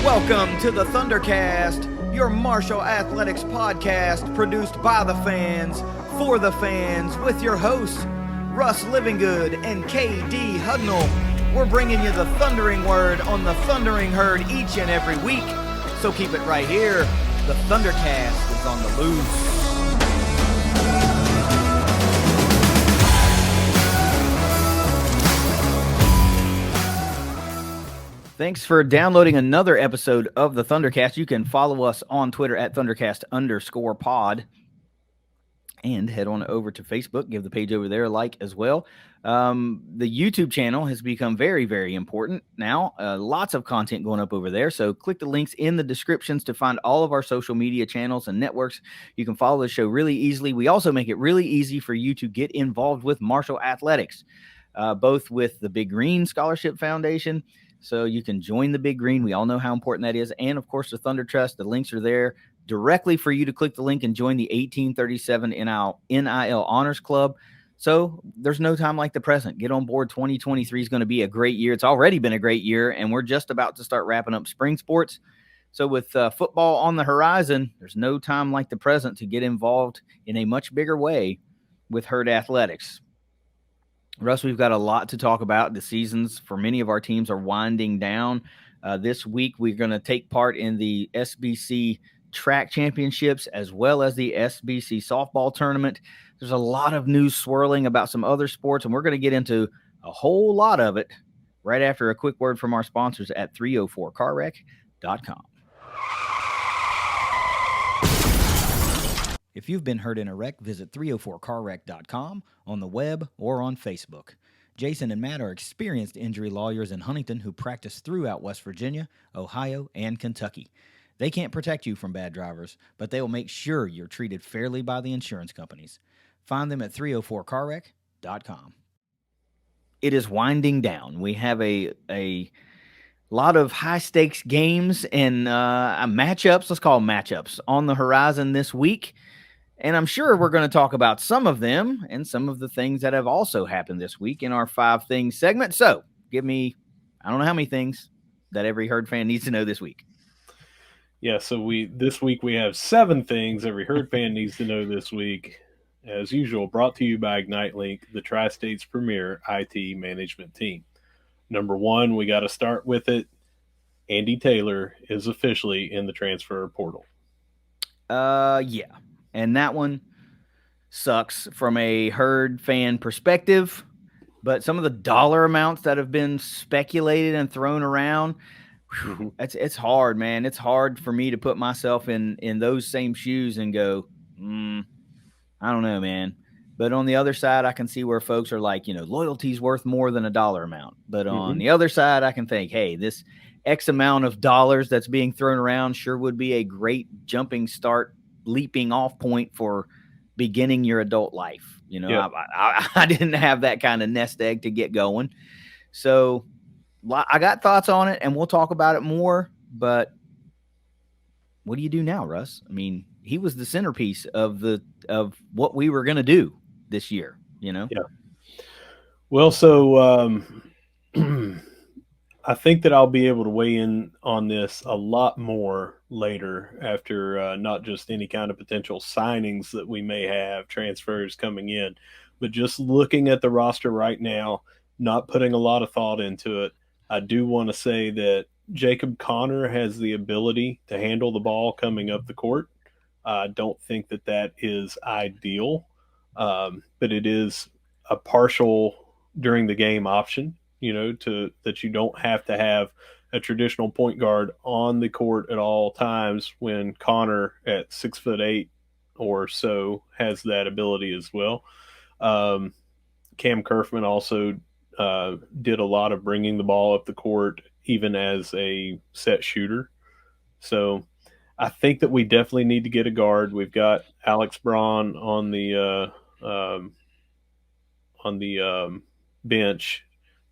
Welcome to the ThunderCast, your martial athletics podcast produced by the fans, for the fans, with your hosts, Russ Livingood and KD Hudnall. We're bringing you the thundering word on the thundering herd each and every week, so keep it right here. The ThunderCast is on the loose. Thanks for downloading another episode of the ThunderCast. You can follow us on Twitter at ThunderCast_pod and head on over to Facebook. Give the page over there a like as well. The YouTube channel has become very, very important now. Lots of content going up over there. So click the links in the descriptions to find all of our social media channels and networks. You can follow the show really easily. We also make it really easy for you to get involved with martial athletics, both with the Big Green Scholarship Foundation. So you can join the Big Green. We all know how important that is. And, of course, the Thunder Trust. The links are there directly for you to click the link and join the 1837 NIL Honors Club. So there's no time like the present. Get on board. 2023 is going to be a great year. It's already been a great year, and we're just about to start wrapping up spring sports. So with football on the horizon, there's no time like the present to get involved in a much bigger way with herd athletics. Russ, we've got a lot to talk about. The seasons for many of our teams are winding down. This week, we're going to take part in the SBC track championships as well as the SBC softball tournament. There's a lot of news swirling about some other sports, and we're going to get into a whole lot of it right after a quick word from our sponsors at 304carwreck.com. If you've been hurt in a wreck, visit 304carwreck.com on the web or on Facebook. Jason and Matt are experienced injury lawyers in Huntington who practice throughout West Virginia, Ohio, and Kentucky. They can't protect you from bad drivers, but they will make sure you're treated fairly by the insurance companies. Find them at 304carwreck.com. It is winding down. We have a lot of high-stakes games and matchups, let's call them matchups, on the horizon this week. And I'm sure we're going to talk about some of them and some of the things that have also happened this week in our 5 Things segment. So give me, I don't know how many things that every herd fan needs to know this week. Yeah, so this week we have 7 things every herd fan needs to know this week. As usual, brought to you by Ignite Link, the Tri-State's premier IT management team. Number 1, we got to start with it. Andy Taylor is officially in the transfer portal. Yeah. And that one sucks from a herd fan perspective. But some of the dollar amounts that have been speculated and thrown around, it's hard, man. It's hard for me to put myself in those same shoes and go, I don't know, man. But on the other side, I can see where folks are like, loyalty's worth more than a dollar amount. But on the other side, I can think, hey, this X amount of dollars that's being thrown around sure would be a great jumping start, leaping off point for beginning your adult life. I didn't have that kind of nest egg to get going. So I got thoughts on it, and we'll talk about it more. But what do you do now, Russ? I mean, he was the centerpiece of what we were going to do this year, Yeah. Well, so I think that I'll be able to weigh in on this a lot more later after not just any kind of potential signings that we may have, transfers coming in, but just looking at the roster right now, not putting a lot of thought into it. I do want to say that Jacob Connor has the ability to handle the ball coming up the court. I don't think that is ideal, but it is a partial during the game option, that you don't have to have a traditional point guard on the court at all times when Connor at 6'8" or so has that ability as well. Cam Kerfman also did a lot of bringing the ball up the court, even as a set shooter. So I think that we definitely need to get a guard. We've got Alex Braun on the bench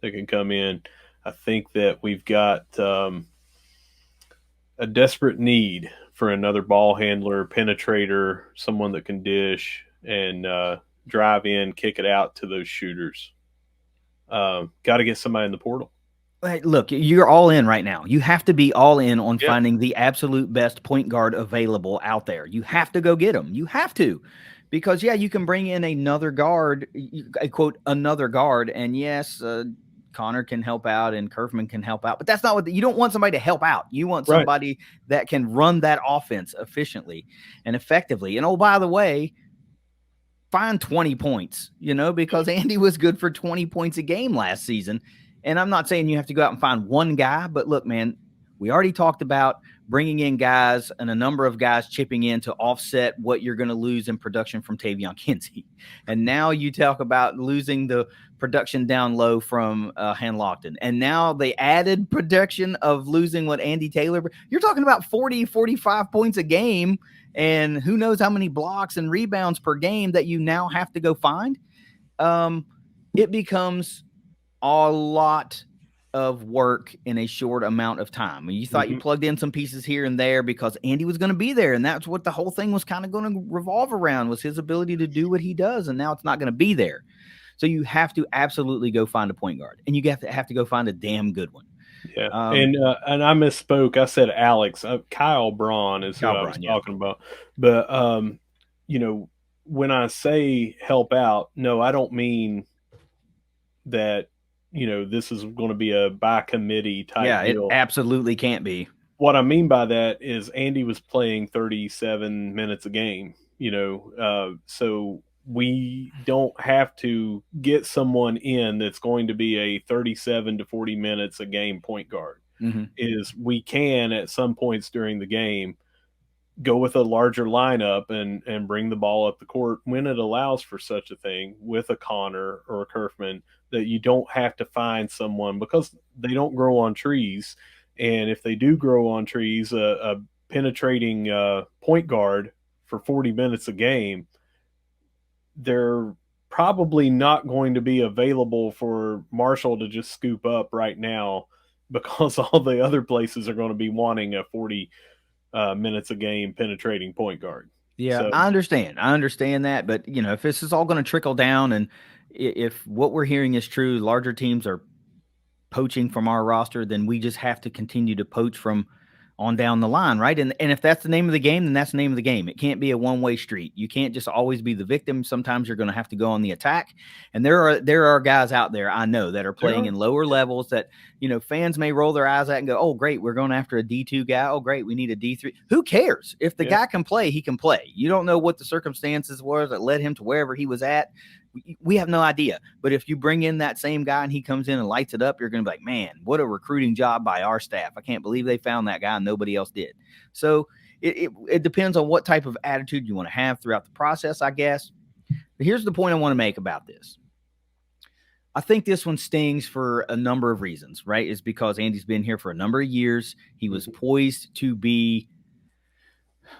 that can come in. I think that we've got a desperate need for another ball handler, penetrator, someone that can dish and drive in, kick it out to those shooters. Got to get somebody in the portal. Hey, look, you're all in right now. You have to be all in on Yeah, finding the absolute best point guard available out there. You have to go get them. You have to. Because, yeah, you can bring in another guard, I quote, another guard. And yes, Connor can help out and Kerfman can help out. But that's not what you don't want somebody to help out. You want right. somebody that can run that offense efficiently and effectively. And oh, by the way, find 20 points, because Andy was good for 20 points a game last season. And I'm not saying you have to go out and find one guy, but look, man, we already talked about bringing in guys and a number of guys chipping in to offset what you're going to lose in production from Tavion Kinsey. And now you talk about losing the production down low from Han Lockton. And now they added production of losing what Andy Taylor. You're talking about 40, 45 points a game and who knows how many blocks and rebounds per game that you now have to go find. It becomes a lot of work in a short amount of time. You thought you plugged in some pieces here and there because Andy was going to be there, and that's what the whole thing was kind of going to revolve around, was his ability to do what he does, and now it's not going to be there. So you have to absolutely go find a point guard, and you have to go find a damn good one. Yeah, and I misspoke. I said Alex. Kyle Braun is who Kyle I was Braun, yeah. talking about. But you know, when I say help out, no, I don't mean that. This is going to be a by committee type Yeah, it deal. absolutely can't be. What I mean by that is Andy was playing 37 minutes a game. So we don't have to get someone in that's going to be a 37 to 40 minutes a game point guard. Mm-hmm. Is we can at some points during the game go with a larger lineup and bring the ball up the court when it allows for such a thing with a Connor or a Kerfman, that you don't have to find someone, because they don't grow on trees. And if they do grow on trees, a penetrating point guard for 40 minutes a game, they're probably not going to be available for Marshall to just scoop up right now, because all the other places are going to be wanting a 40 minutes a game penetrating point guard. Yeah, So I understand. I understand that, but if this is all going to trickle down, and if what we're hearing is true, larger teams are poaching from our roster, then we just have to continue to poach from on down the line, right? And if that's the name of the game, then that's the name of the game. It can't be a one-way street. You can't just always be the victim. Sometimes you're going to have to go on the attack. And there are guys out there I know that are playing in lower levels that, fans may roll their eyes at and go, "Oh, great, we're going after a D2 guy. Oh, great, we need a D3." Who cares? If the guy can play, he can play. You don't know what the circumstances were that led him to wherever he was at. We have no idea. But if you bring in that same guy and he comes in and lights it up, you're going to be like, man, what a recruiting job by our staff. I can't believe they found that guy and nobody else did. So it depends on what type of attitude you want to have throughout the process, I guess. But here's the point I want to make about this. I think this one stings for a number of reasons, right? It's because Andy's been here for a number of years. He was poised to be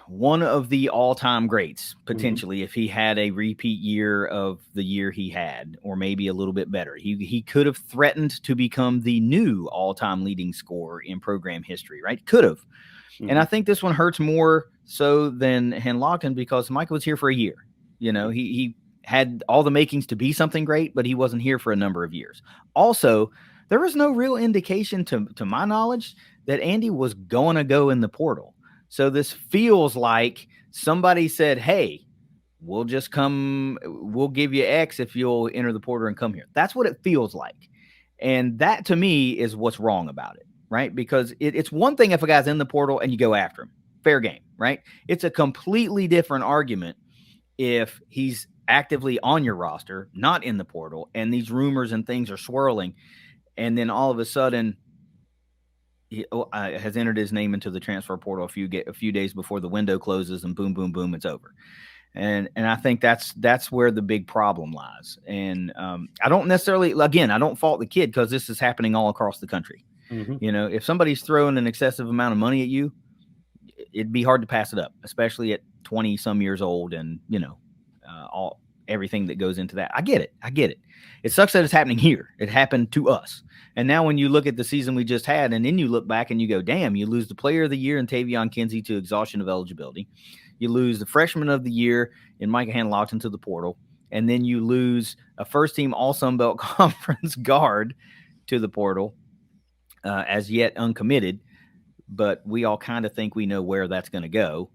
one of the all-time greats, potentially, if he had a repeat year of the year he had, or maybe a little bit better. He could have threatened to become the new all-time leading scorer in program history, right? Could have. And I think this one hurts more so than Henlockton, because Michael was here for a year. He had all the makings to be something great, but he wasn't here for a number of years. Also, there was no real indication to my knowledge that Andy was going to go in the portal. So this feels like somebody said, "Hey, we'll give you X if you'll enter the portal and come here." That's what it feels like. And that to me is what's wrong about it, right? Because it's one thing if a guy's in the portal and you go after him. Fair game, right? It's a completely different argument if he's actively on your roster, not in the portal, and these rumors and things are swirling, and then all of a sudden he has entered his name into the transfer portal a few days before the window closes, and boom, boom, boom, it's over. And I think that's where the big problem lies. And I don't necessarily, again, I don't fault the kid, because this is happening all across the country. If somebody's throwing an excessive amount of money at you, it'd be hard to pass it up, especially at 20 some years old, and everything that goes into that. I get it. It sucks that it's happening here. It happened to us. And now when you look at the season we just had, and then you look back and you go, damn, you lose the player of the year in Tavion Kinsey to exhaustion of eligibility. You lose the freshman of the year in Micah Hanlockton to the portal. And then you lose a first-team All-Sun Belt Conference guard to the portal. as yet uncommitted, but we all kind of think we know where that's going to go.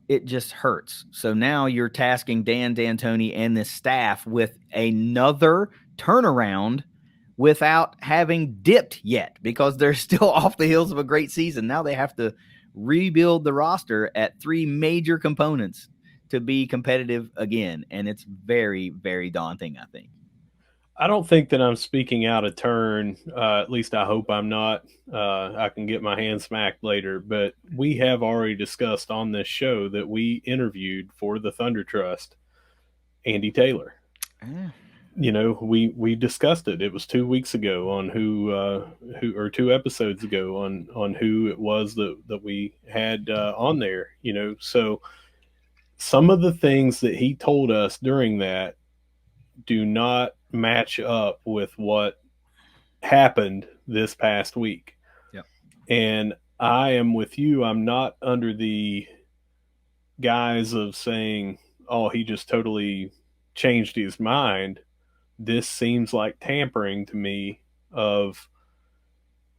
It just hurts. So now you're tasking Dan D'Antoni and this staff with another turnaround without having dipped yet, because they're still off the heels of a great season. Now they have to rebuild the roster at three major components to be competitive again. And it's very, very daunting, I think. I don't think that I'm speaking out of turn. At least I hope I'm not. I can get my hand smacked later. But we have already discussed on this show that we interviewed for the Thunder Trust Andy Taylor. Eh, You know, we discussed it. It was 2 weeks ago on who or 2 episodes ago on who it was that we had on there. You know, so some of the things that he told us during that do not match up with what happened this past week. Yep. And I am with you. I'm not under the guise of saying, oh, he just totally changed his mind. This seems like tampering to me of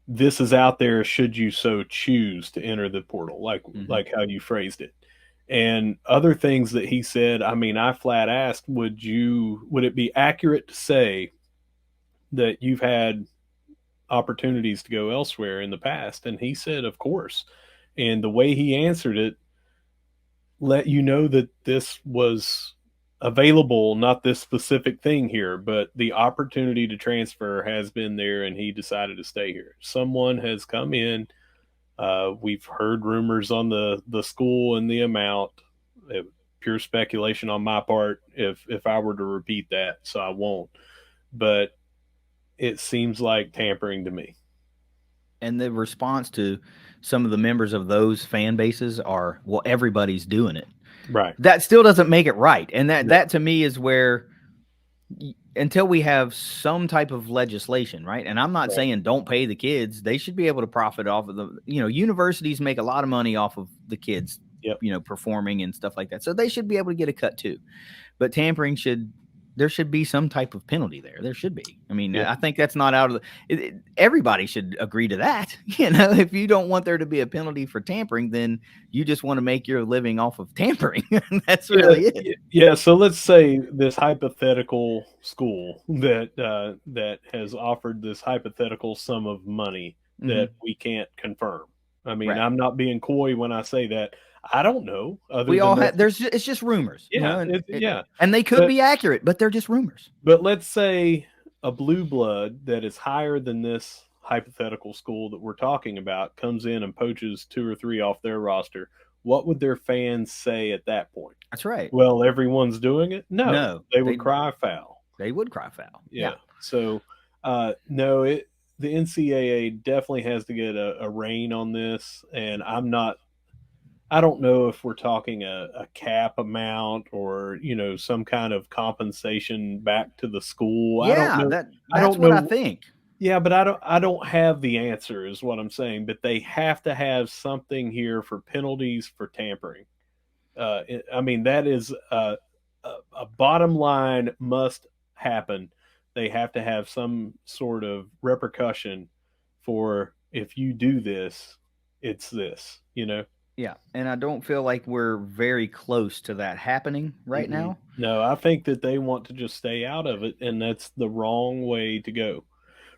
this is out there should you so choose to enter the portal, like how you phrased it. And other things that he said, I mean, I flat asked, would it be accurate to say that you've had opportunities to go elsewhere in the past? And he said, of course. And the way he answered it let you know that this was available, not this specific thing here, but the opportunity to transfer has been there, and he decided to stay here. Someone has come in. We've heard rumors on the school and the amount. Pure speculation on my part. If I were to repeat that, so I won't. But it seems like tampering to me. And the response to some of the members of those fan bases are, well, everybody's doing it. Right. That still doesn't make it right. And that, No. that to me is where, until we have some type of legislation, right? And I'm not Right. saying don't pay the kids. They should be able to profit off of universities make a lot of money off of the kids, Yep. Performing and stuff like that. So they should be able to get a cut too. But tampering there should be some type of penalty there. There should be. I mean, Yeah. I think that's not out of everybody should agree to that. If you don't want there to be a penalty for tampering, then you just want to make your living off of tampering. That's really it. Yeah. So let's say this hypothetical school that has offered this hypothetical sum of money that we can't confirm. I mean, Right. I'm not being coy when I say that. I don't know. We all have. It's just rumors. Yeah. And they could be accurate, but they're just rumors. But let's say a blue blood that is higher than this hypothetical school that we're talking about comes in and poaches 2 or 3 off their roster. What would their fans say at that point? That's right. Well, everyone's doing it. No, they would cry foul. They would cry foul. Yeah. So, no, the NCAA definitely has to get a rein on this, and I don't know if we're talking a cap amount or some kind of compensation back to the school. Yeah, I don't know. That's what I think. Yeah, but I don't have the answer, is what I'm saying. But they have to have something here for penalties for tampering. I mean, that is a bottom line must happen. They have to have some sort of repercussion for if you do this, it's this. Yeah, and I don't feel like we're very close to that happening right now. No, I think that they want to just stay out of it, and that's the wrong way to go.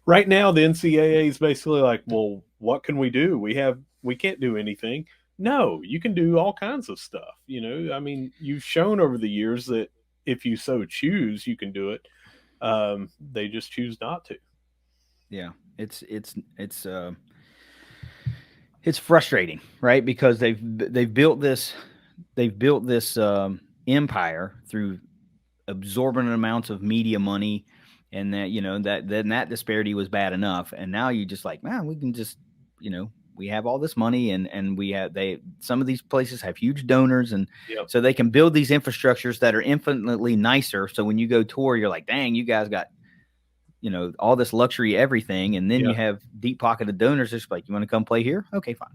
Right now, the NCAA is basically like, well, what can we do? We can't do anything. No, you can do all kinds of stuff. I mean, you've shown over the years that if you so choose, you can do it. They just choose not to. Yeah, it's frustrating, right? Because they've built this empire through absorbent amounts of media money, and that disparity was bad enough, and now you just like, man, we can just we have all this money, and some of these places have huge donors, and so they can build these infrastructures that are infinitely nicer. So when you go tour, you're like, dang, you guys got all this luxury everything, and then you have deep pocketed donors just like, you want to come play here? Okay, fine.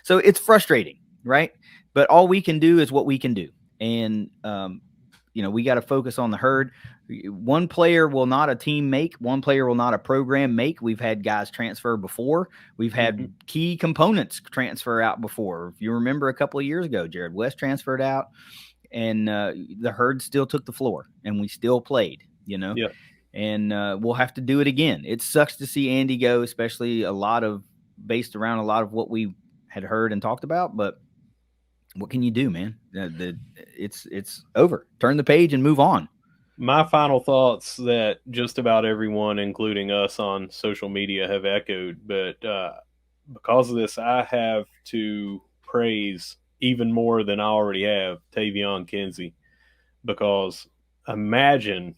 So it's frustrating, right? But all we can do is what we can do. And we got to focus on the herd. One player will not a team make. One player will not a program make. We've had guys transfer before. We've had key components transfer out before. If you remember a couple of years ago, Jared West transferred out, and the herd still took the floor, and we still played. Yeah. And we'll have to do it again. It sucks to see Andy go, especially based around a lot of what we had heard and talked about, but what can you do, man? It's over. Turn the page and move on. My final thoughts that just about everyone, including us on social media, have echoed, but because of this, I have to praise even more than I already have Tavion Kinsey, because imagine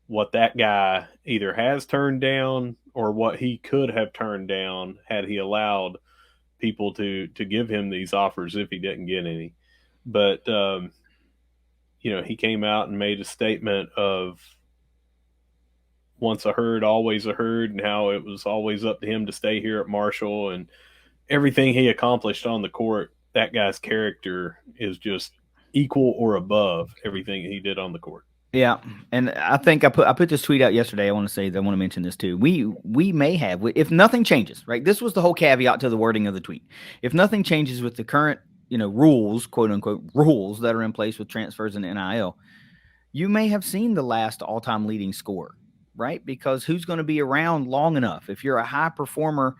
what that guy either has turned down or what he could have turned down had he allowed people to give him these offers if he didn't get any. But he came out and made a statement of once a herd, always a herd, and how it was always up to him to stay here at Marshall, and everything he accomplished on the court. That guy's character is just equal or above everything he did on the court. Yeah, and I think I put this tweet out yesterday. I want to mention this too. We may have, if nothing changes, right? This was the whole caveat to the wording of the tweet. If nothing changes with the current, rules, quote unquote rules that are in place with transfers and NIL, you may have seen the last all-time leading scorer, right? Because who's going to be around long enough? If you're a high performer,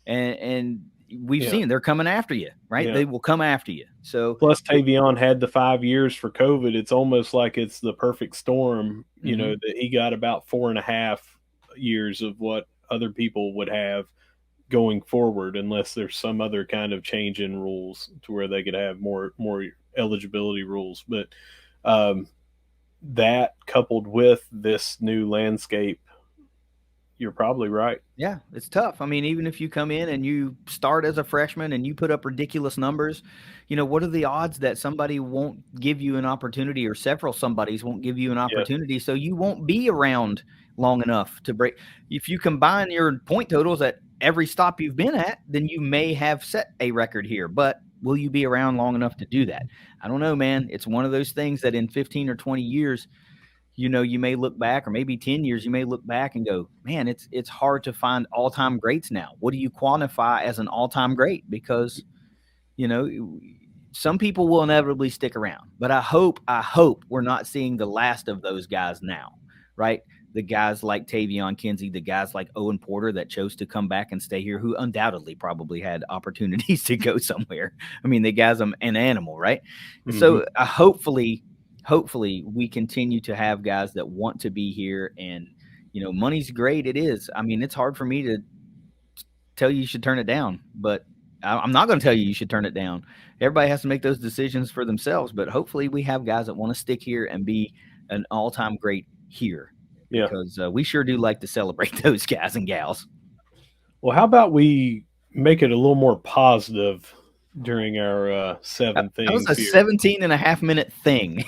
and we've seen they're coming after you, right? Yeah. They will come after you. So plus Tavion had the 5 years for COVID. It's almost like it's the perfect storm, that he got about 4.5 years of what other people would have going forward, unless there's some other kind of change in rules to where they could have more eligibility rules. But that coupled with this new landscape, you're probably right. Yeah, it's tough. I mean, even if you come in and you start as a freshman and you put up ridiculous numbers, what are the odds that somebody won't give you an opportunity, or several somebodies won't give you an opportunity? Yeah. So you won't be around long enough to break. If you combine your point totals at every stop you've been at, then you may have set a record here, but will you be around long enough to do that? I don't know, man. It's one of those things that in 15 or 20 years, you may look back, or maybe 10 years, you may look back and go, man, it's hard to find all-time greats now. What do you quantify as an all-time great? Because, some people will inevitably stick around, but I hope we're not seeing the last of those guys now, right? The guys like Tavion Kinsey, the guys like Owen Porter that chose to come back and stay here, who undoubtedly probably had opportunities to go somewhere. I mean, the guy's an animal, right? Mm-hmm. So hopefully we continue to have guys that want to be here, and, money's great. It is. I mean, it's hard for me to tell you should turn it down, but I'm not going to tell you should turn it down. Everybody has to make those decisions for themselves, but hopefully we have guys that want to stick here and be an all-time great here. Yeah. Because we sure do like to celebrate those guys and gals. Well, how about we make it a little more positive during our 7 things? That was a 17.5-minute thing.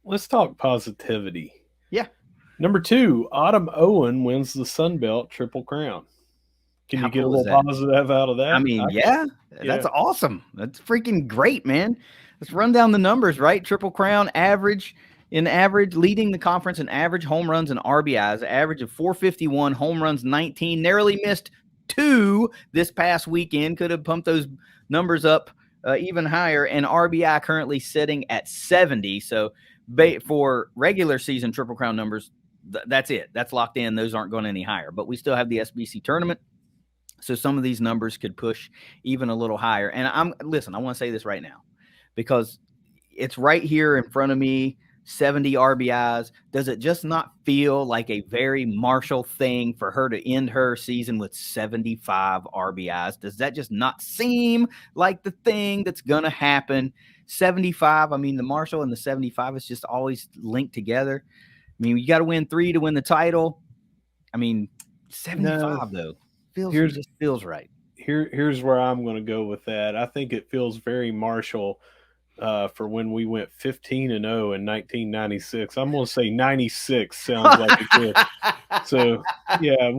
Let's talk positivity. Yeah. Number 2, Autumn Owen wins the Sun Belt Triple Crown. Can you get a little positive out of that? I mean, that's awesome. That's freaking great, man. Let's run down the numbers, right? Triple Crown leading the conference in average home runs and RBIs, average of 451, home runs 19, narrowly missed 2 this past weekend. Could have pumped those numbers up even higher, and RBI currently sitting at 70. So for regular season Triple Crown numbers, that's it. That's locked in. Those aren't going any higher, but we still have the SBC tournament. So some of these numbers could push even a little higher. And I want to say this right now, because it's right here in front of me, 70 RBIs. Does it just not feel like a very Marshall thing for her to end her season with 75 RBIs? Does that just not seem like the thing that's going to happen? 75, I mean, the Marshall and the 75 is just always linked together. I mean, you got to win 3 to win the title. I mean, 75 though. Just feels right. Here's where I'm going to go with that. I think it feels very Marshall for when we went 15-0 in 1996. I'm going to say 96 sounds like it did. So yeah,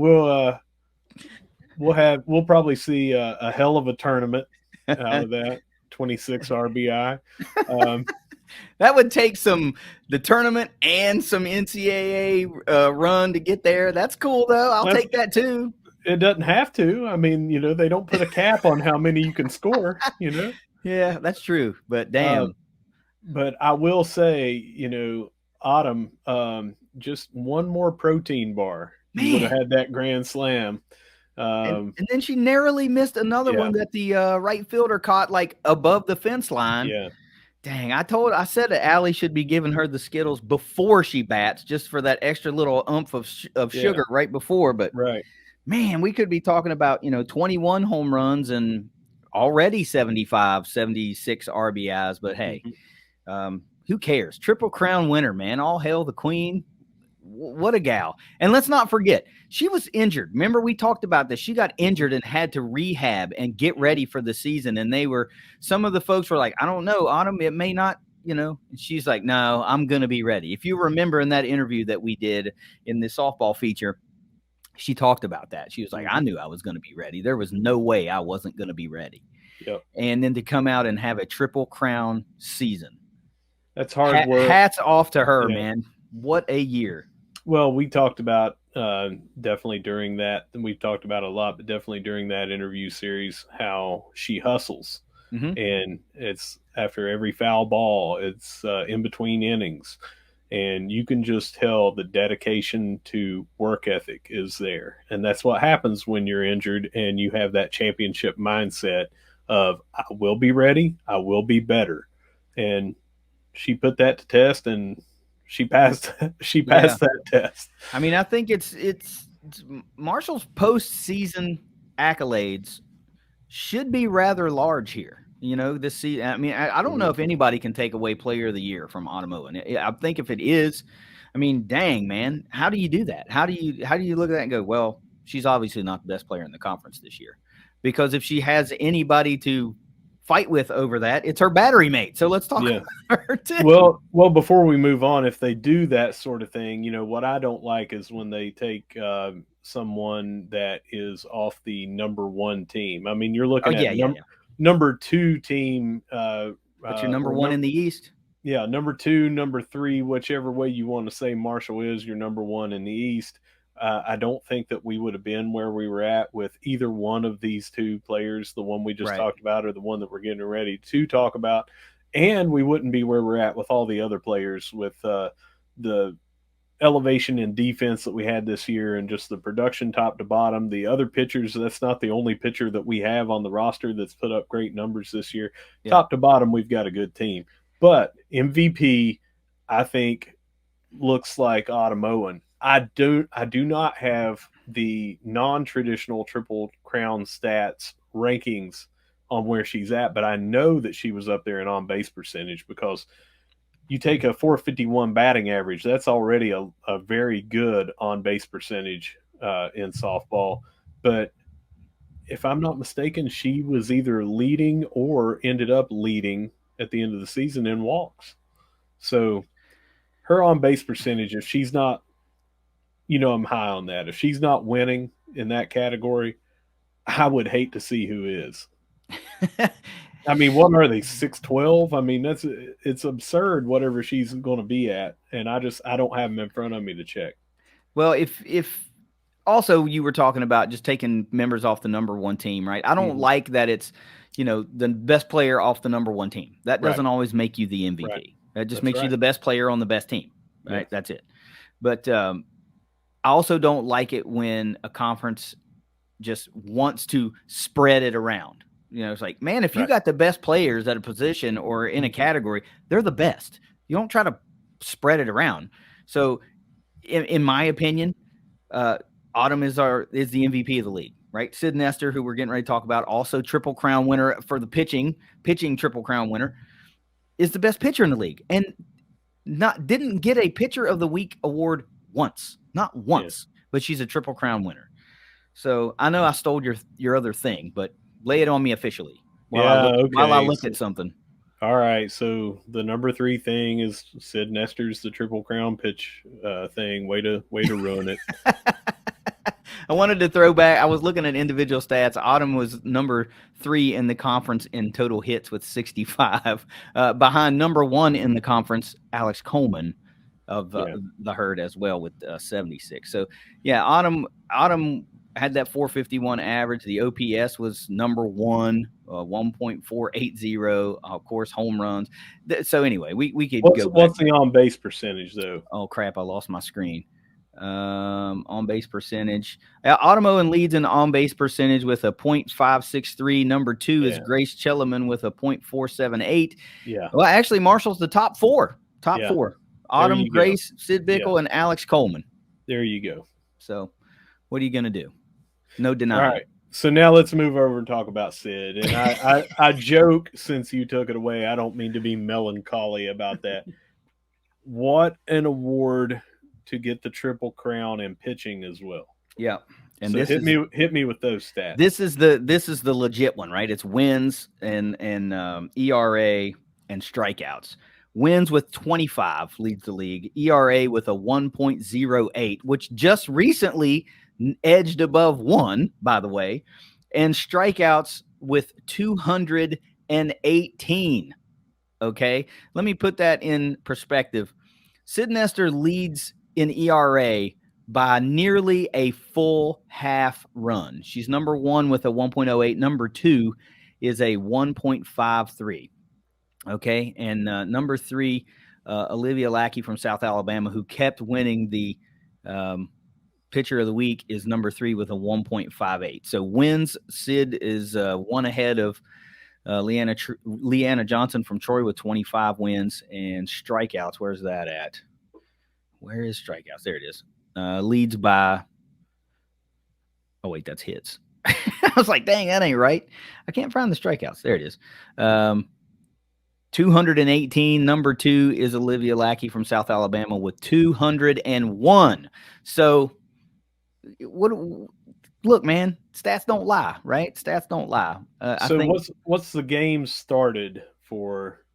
we'll probably see a hell of a tournament out of that. 26 RBI. That would take the tournament and some NCAA run to get there. That's cool though. I'll That's, take that too. it doesn't have to. I mean, they don't put a cap on how many you can score. Yeah, that's true. But Uh, damn, but I will say, Autumn, just one more protein bar, you would have man. had that grand slam. And Um, and then she narrowly missed another yeah, one that the right fielder caught like above the fence line. yeah, Dang, I said that Allie should be giving her the Skittles before she bats, just for that extra little oomph of yeah, sugar right before. But right. man, we could be talking about 21 home runs and already 75, 76 RBIs. But hey, Hmm. who cares? Triple Crown winner, man. All hail the Queen. What a gal. And let's not forget, she was injured. Remember, we talked about this. She got injured and had to rehab and get ready for the season. And some of the folks were like, I don't know, Autumn, it may not, And she's like, no, I'm going to be ready. If you remember in that interview that we did in the softball feature, she talked about that. She was like, I Hmm. knew I was going to be ready. There was no way I wasn't going to be ready. Yep. And then to come out and have a Triple Crown season. That's hard work. Hats off to her, Yeah. man. What a year. Well, we talked about definitely during that, and we've talked about a lot, but definitely during that interview series, how she hustles. Mm-hmm. And it's after every foul ball, it's in between innings. And you can just tell the dedication to work ethic is there. And that's what happens when you're injured and you have that championship mindset of, I will be ready, I will be better. And she put that to test, and she passed she Yeah. passed that test. I mean, I think it's Marshall's postseason accolades should be rather large here. This season. I mean, I don't know Mhm. if anybody can take away Player of the Year from Automo, and I think if it is, I mean, dang man, how do you do that? How do you look at that and go, well, she's obviously not the best player in the conference this year, because if she has anybody to fight with over that, it's her battery mate. So let's talk Yeah. about her too. Well, before we move on, if they do that sort of thing, what I don't like is when they take someone that is off the number one team. I mean, you're Oh looking at yeah, yeah, yeah. number two team, What's your number or one in the East? yeah, number two, number three, whichever way you want to say Marshall is your number one in the East. I don't think that we would have been where we were at with either one of these two players, the one we just Right. talked about or the one that we're getting ready to talk about. And we wouldn't be where we're at with all the other players with the elevation in defense that we had this year and just the production top to bottom. The other pitchers, that's not the only pitcher that we have on the roster that's put up great numbers this year. Yeah. Top to bottom, we've got a good team. But MVP, I think, looks like Automoan. I do not have the non-traditional Triple Crown stats rankings on where she's at, but I know that she was up there in on base percentage because you take a 451 batting average, that's already a very good on base percentage in softball. But if I'm not mistaken, she was either leading or ended up leading at the end of the season in walks. So her on base percentage, if she's not, I'm high on that. If she's not winning in that category, I would hate to see who is. I mean, what are they, 6'12"? I mean, it's absurd whatever she's going to be at, and I don't have them in front of me to check. Well, if also you were talking about just taking members off the number one team, right? I don't Hmm. like that it's the best player off the number one team. That Right, doesn't always make you the right. MVP. That just That's makes you right. the best player on the best team, Yeah, right? That's it. But I also don't like it when a conference just wants to spread it around. It's like, man, if you right. got the best players at a position or in a category, they're the best. You don't try to spread it around. So, in my opinion, Autumn is the MVP of the league, right? Sid Nestor, who we're getting ready to talk about, also Triple Crown winner for the pitching Triple Crown winner, is the best pitcher in the league, and didn't get a Pitcher of the Week award once, not Yeah. once, but she's a Triple Crown winner. So I know I stole your other thing, but lay it on me officially Yeah, while I okay. look So, at something. all right. So the number three thing is Sid Nestor's the Triple Crown pitch thing. Way to ruin it. I wanted to throw back. I was looking at individual stats. Autumn was number 3 in the conference in total hits with 65. Behind number 1 in the conference, Alex Coleman of Yeah. the herd as well with 76. So yeah, Autumn had that 451 average. The OPS was number 1, 1.480. Of course, home runs. So anyway, we could go back. What's the on base percentage though? Oh crap! I lost my screen. On base percentage. Automobile leads in on base percentage with a .563. Number 2 is Grace Chellaman with a .478. Yeah. Well, actually, Marshall's the top 4. Top 4. Autumn, Grace, Sid Bickle, and Alex Coleman. There you go. So, what are you going to do? No denying. All right. So now let's move over and talk about Sid. And I joke, since you took it away, I don't mean to be melancholy about that. What an award to get the Triple Crown in pitching as well. Yeah. And so this hit me with those stats. This is the legit one, right? It's wins and ERA and strikeouts. Wins with 25 leads the league. ERA with a 1.08, which just recently edged above 1, by the way, and strikeouts with 218. Okay, let me put that in perspective. Sid Nestor leads in ERA by nearly a full half run. She's number 1 with a 1.08. Number 2 is a 1.53. Okay, and number 3, Olivia Lackey from South Alabama, who kept winning the pitcher of the week, is number 3 with a 1.58. So wins, Sid is 1 ahead of Leanna Johnson from Troy with 25 wins. And strikeouts, where's that at? Where is strikeouts? There it is. Leads by, oh wait, that's hits. I was like, dang, that ain't right. I can't find the strikeouts. There it is. 218. Number 2 is Olivia Lackey from South Alabama with 201. So look, man, stats don't lie, right? Stats don't lie. So I think, what's the game started for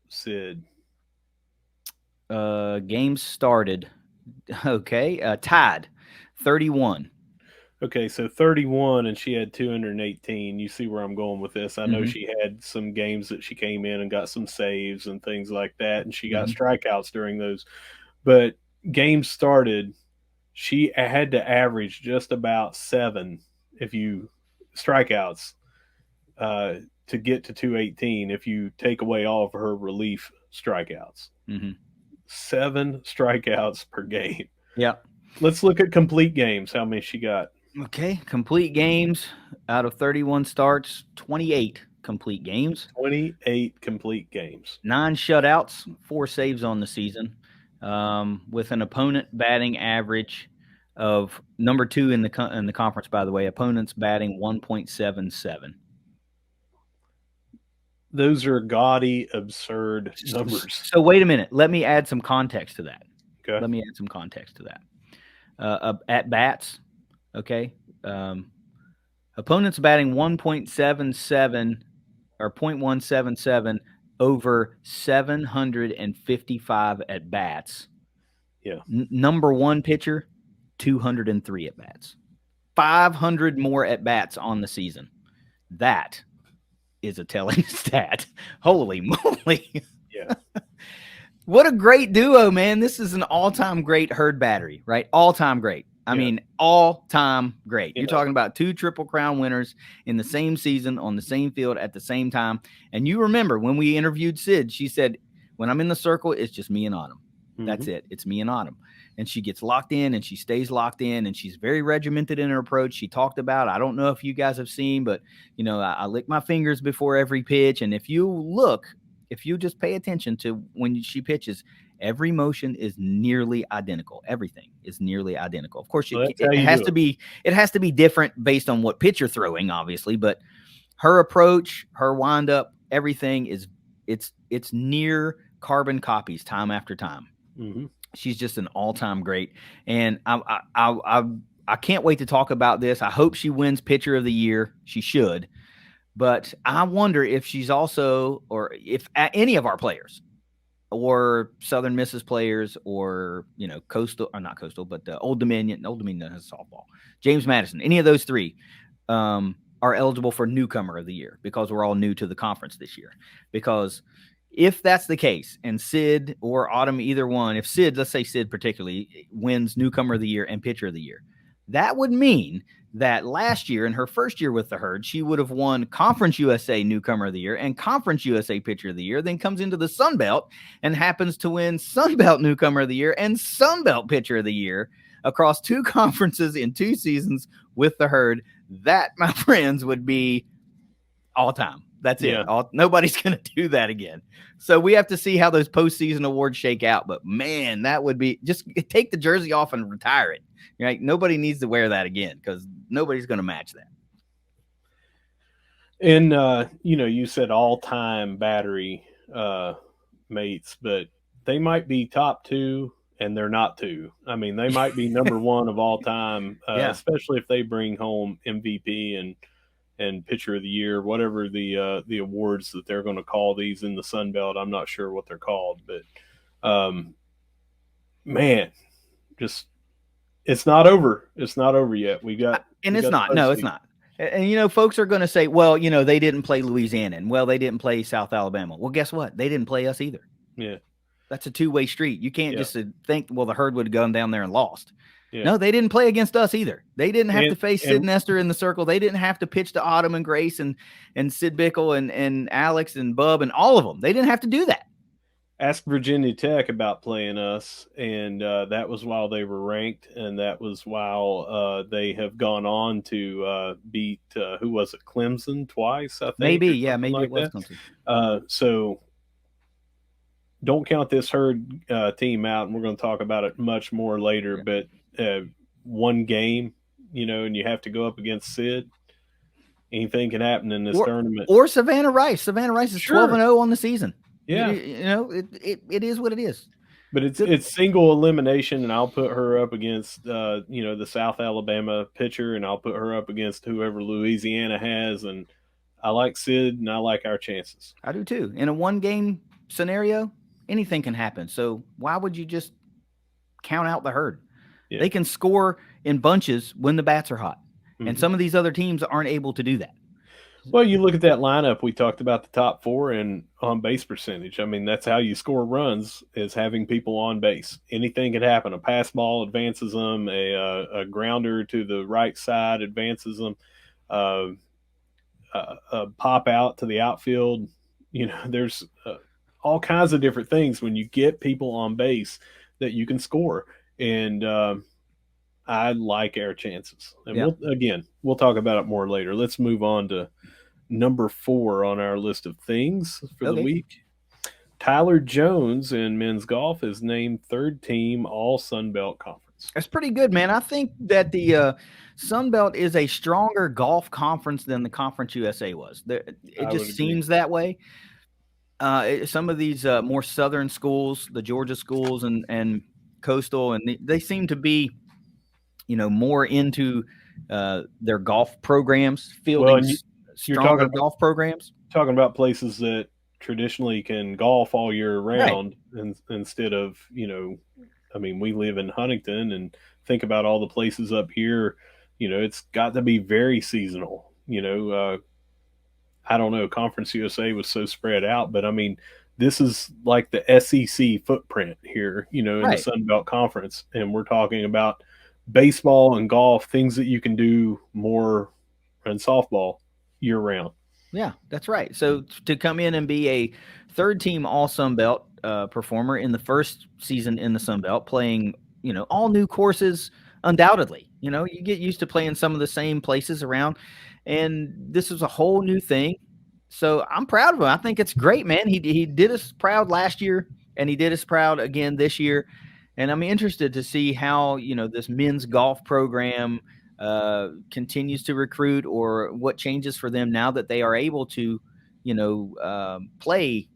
Sid? Games started. Okay, tied 31. Okay, so 31, and she had 218. You see where I'm going with this. I know she had some games that she came in and got some saves and things like that, and she got strikeouts during those. But games started, she had to average just about 7 strikeouts to get to 218 if you take away all of her relief strikeouts. 7 strikeouts per game. Yeah. Let's look at complete games. How many she got? Okay, complete games out of 31 starts, 28 complete games. 28 complete games. 9 shutouts, 4 saves on the season, with an opponent batting average of number 2 in the conference, by the way. Opponents batting 1.77. Those are gaudy, absurd numbers. So wait a minute. Let me add some context to that. Okay. Let me add some context to that. At bats, okay. Opponents batting 1.77 or 0.177 over 755 at bats. Yeah. Number 1 pitcher, 203 at bats. 500 more at bats on the season. That is a telling stat. Holy moly. Yeah. What a great duo, man. This is an all-time great herd battery, right? All-time great. I mean, all-time great. You're talking about 2 Triple Crown winners in the same season on the same field at the same time. And you remember when we interviewed Sid, she said, when I'm in the circle, it's just me and Autumn. That's it. It's me and Autumn. And she gets locked in and she stays locked in and she's very regimented in her approach. She talked about, I don't know if you guys have seen, but, you know, I lick my fingers before every pitch. And if you just pay attention to when she pitches, every motion is nearly identical. Everything is nearly identical. Of course, it has to be different based on what pitch you're throwing, obviously, but her approach, her windup, everything it's near carbon copies time after time. She's just an all-time great. And I can't wait to talk about this. I hope she wins pitcher of the year. She should. But I wonder if she's also, or if any of our players or Southern Misses players, or Coastal, or not Coastal, but Old Dominion. Old Dominion has softball. James Madison. Any of those three are eligible for Newcomer of the Year because we're all new to the conference this year. Because if that's the case, and Sid or Autumn, either one, if Sid, let's say Sid particularly, wins Newcomer of the Year and Pitcher of the Year, that would mean that last year, in her first year with the Herd, she would have won Conference USA Newcomer of the Year and Conference USA Pitcher of the Year, then comes into the Sun Belt and happens to win Sun Belt Newcomer of the Year and Sun Belt Pitcher of the Year across 2 conferences in 2 seasons with the Herd. That, my friends, would be all time. That's it. Nobody's going to do that again. So we have to see how those postseason awards shake out. But man, that would be, just take the jersey off and retire it. Right? Nobody needs to wear that again because nobody's going to match that. And you said all-time battery mates, but they might be top 2 and they're not 2. I mean, they might be number 1 of all time, especially if they bring home MVP and Pitcher of the Year, whatever the awards that they're going to call these in the Sun Belt. I'm not sure what they're called, but man, just it's not over. It's not over yet. It's not. No, it's not. And folks are going to say, well, they didn't play Louisiana, and well, they didn't play South Alabama. Well, guess what? They didn't play us either. Yeah. That's a two-way street. You can't just think, well, the Herd would have gone down there and lost. Yeah. No, they didn't play against us either. They didn't have to face Sid Nestor in the circle. They didn't have to pitch to Autumn and Grace and Sid Bickle and Alex and Bub and all of them. They didn't have to do that. Ask Virginia Tech about playing us, and that was while they were ranked, and that was while they have gone on to beat, who was it, Clemson twice, I think? Maybe it was Clemson. So don't count this Herd team out, and we're going to talk about it much more later, but one game, and you have to go up against Sid. Anything can happen in this tournament. Or Savannah Rice. Savannah Rice is 12-0 on the season. Yeah. It is what it is. But it's single elimination, and I'll put her up against, the South Alabama pitcher, and I'll put her up against whoever Louisiana has, and I like Sid, and I like our chances. I do too. In a one-game scenario, anything can happen. So why would you just count out the Herd? Yeah. They can score in bunches when the bats are hot, and some of these other teams aren't able to do that. Well, you look at that lineup. We talked about the top 4 and on base percentage. I mean, that's how you score runs, is having people on base. Anything could happen. A pass ball advances them. A grounder to the right side advances them. A pop out to the outfield. There's all kinds of different things when you get people on base that you can score. And I like our chances. And we'll talk about it more later. Let's move on to number 4 on our list of things for the week. Tyler Jones in men's golf is named 3rd team All Sun Belt Conference. That's pretty good, man. I think that the Sun Belt is a stronger golf conference than the Conference USA was. It just seems that way. Some of these more southern schools, the Georgia schools and Coastal, and they seem to be, more into their golf programs, fielding stronger golf programs. Talking about places that traditionally can golf all year round, and instead of, we live in Huntington, and think about all the places up here, it's got to be very seasonal. I don't know, Conference USA was so spread out, but this is like the SEC footprint here, in the Sun Belt Conference, and we're talking about baseball and golf, things that you can do more, and softball year round. Yeah, that's right. So to come in and be a 3rd team All Sun Belt performer in the first season in the Sun Belt, playing, all new courses, undoubtedly, you get used to playing some of the same places around, and this is a whole new thing. So I'm proud of him. I think it's great, man. He did us proud last year, and he did us proud again this year. And I'm interested to see how, this men's golf program continues to recruit, or what changes for them now that they are able to, play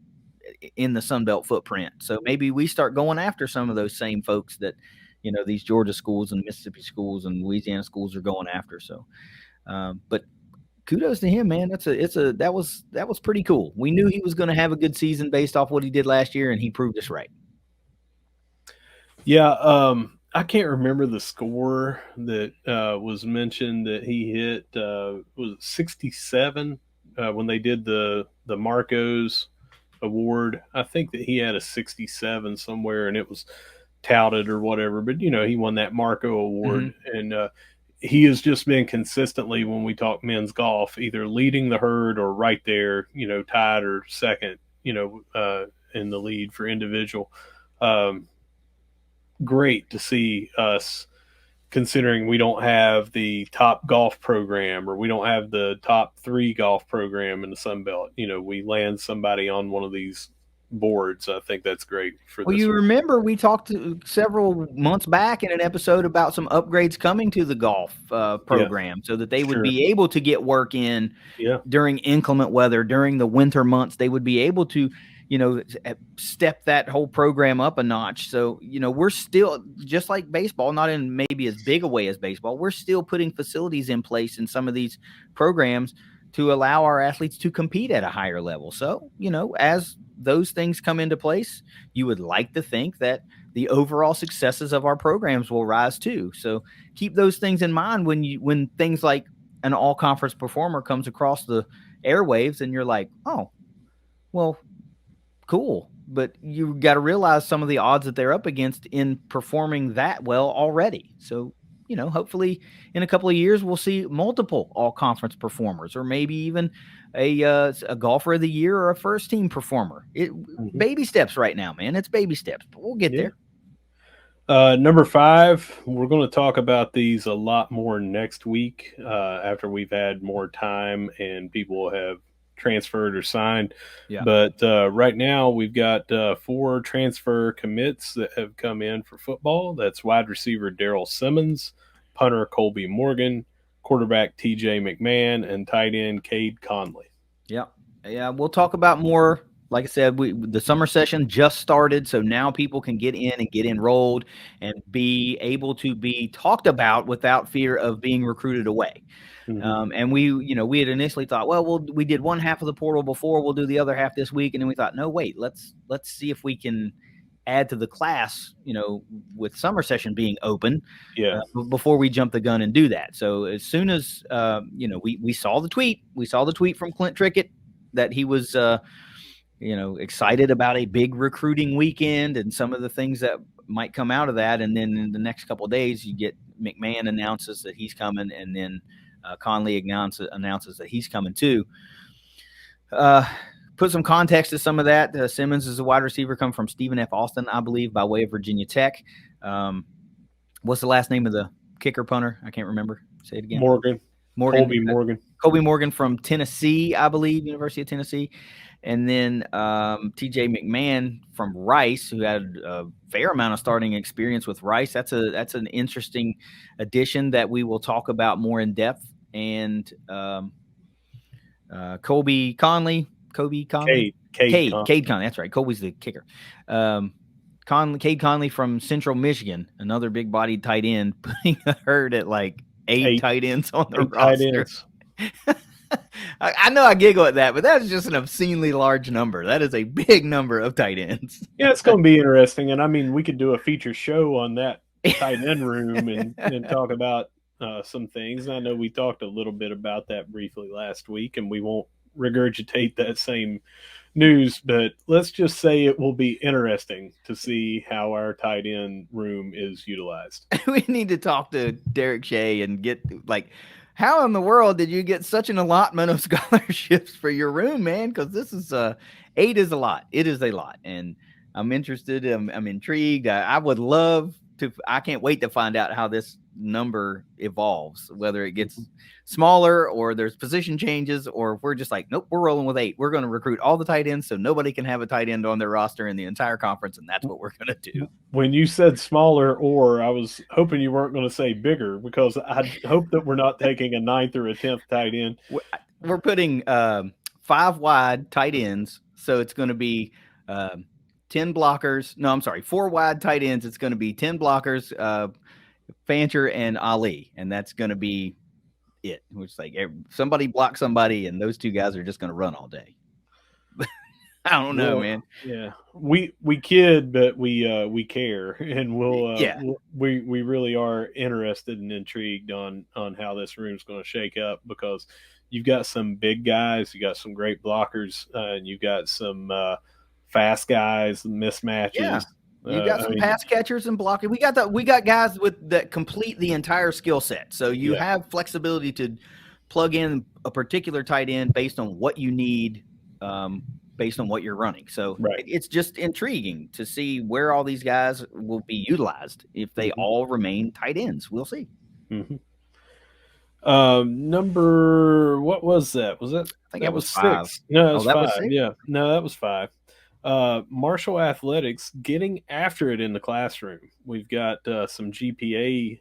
in the Sun Belt footprint. So maybe we start going after some of those same folks that, these Georgia schools and Mississippi schools and Louisiana schools are going after. So, but kudos to him, man. That was pretty cool. We knew he was going to have a good season based off what he did last year, and he proved us right. Yeah, I can't remember the score that was mentioned that he hit. Was it 67 when they did the Marcos award? I think that he had a 67 somewhere, and it was touted or whatever. But he won that Marco award, and he has just been consistently, when we talk men's golf, either leading the herd or right there, tied or second, in the lead for individual. Great to see us, considering we don't have the top golf program, or we don't have the top 3 golf program in the Sun Belt. We land somebody on one of these boards. I think that's great for Well, this. you remember we talked several months back in an episode about some upgrades coming to the golf program, so that they would be able to get work in during inclement weather, during the winter months. They would be able to, step that whole program up a notch. So, we're still, just like baseball, not in maybe as big a way as baseball, we're still putting facilities in place in some of these programs to allow our athletes to compete at a higher level. So, as those things come into place, you would like to think that the overall successes of our programs will rise too. So keep those things in mind when things like an all conference performer comes across the airwaves and you're like, oh, well, cool. But you got to realize some of the odds that they're up against in performing that well already. So, hopefully in a couple of years, we'll see multiple all conference performers, or maybe even a golfer of the year or a first team performer. Baby steps right now, man. It's baby steps, but we'll get there. Number 5, we're going to talk about these a lot more next week after we've had more time and people have transferred or signed. But right now we've got 4 transfer commits that have come in for football. That's wide receiver Daryl Simmons, punter Colby Morgan, quarterback TJ McMahon, and tight end Cade Conley. Yeah, we'll talk about more. Like I said, the summer session just started, so now people can get in and get enrolled and be able to be talked about without fear of being recruited away. And we had initially thought, well, we did one half of the portal before, we'll do the other half this week, and then we thought, no, wait, let's see if we can add to the class, with summer session being open, before we jump the gun and do that. So as soon as we saw the tweet from Clint Trickett that he was excited about a big recruiting weekend and some of the things that might come out of that. And then in the next couple of days, you get McMahon announces that he's coming, and then Conley announces that he's coming too. Put some context to some of that. Simmons is a wide receiver, come from Stephen F. Austin, I believe, by way of Virginia Tech. What's the last name of the kicker punter? I can't remember. Say it again. Colby Morgan from Tennessee, I believe, University of Tennessee. And then TJ McMahon from Rice, who had a fair amount of starting experience with Rice. That's an interesting addition that we will talk about more in depth. And Cade Conley. Cade Conley. That's right. Colby's the kicker. Cade Conley from Central Michigan, another big-bodied tight end, putting a herd at like eight tight ends on the roster. I know I giggle at that, but that is just an obscenely large number. That is a big number of tight ends. Yeah, it's going to be interesting. And I mean, we could do a feature show on that tight end room and talk about some things. And I know we talked a little bit about that briefly last week, and we won't regurgitate that same news, but let's just say it will be interesting to see how our tight end room is utilized. We need to talk to Derek Shea and get how in the world did you get such an allotment of scholarships for your room, man? Because this is 8 is a lot. It is a lot, and I'm interested. I'm intrigued. I would love to. I can't wait to find out how this number evolves, whether it gets smaller or there's position changes, or if we're just like, nope, we're rolling with 8. We're going to recruit all the tight ends so nobody can have a tight end on their roster in the entire conference, and that's what we're going to do. When you said smaller, or I was hoping you weren't going to say bigger, because I hope that we're not taking a 9th or a 10th tight end. We're putting 5 wide tight ends, so it's going to be 10 blockers. No, I'm sorry, 4 wide tight ends. It's going to be 10 blockers, Fancher and Ali, and that's going to be it. It's like somebody block somebody, and those two guys are just going to run all day. I don't know, Well, man. yeah, we kid, but we care, and Yeah, we really are interested and intrigued on how this room's going to shake up, because you've got some big guys, you got some great blockers, and you got some fast guys, yeah. mismatches. You got I some mean, pass catchers and blocking. We got guys with that complete the entire skill set. So you yeah, have flexibility to plug in a particular tight end based on what you need, um, based on what you're running. So right. it's just intriguing to see where all these guys will be utilized if they Hmm. all remain tight ends. We'll see. Hmm. Number, what was that? Was that I think that that was was 5. six? No, that Oh, was that was five. 6? Yeah, no, that was five. Marshall Athletics getting after it in the classroom. We've got some GPA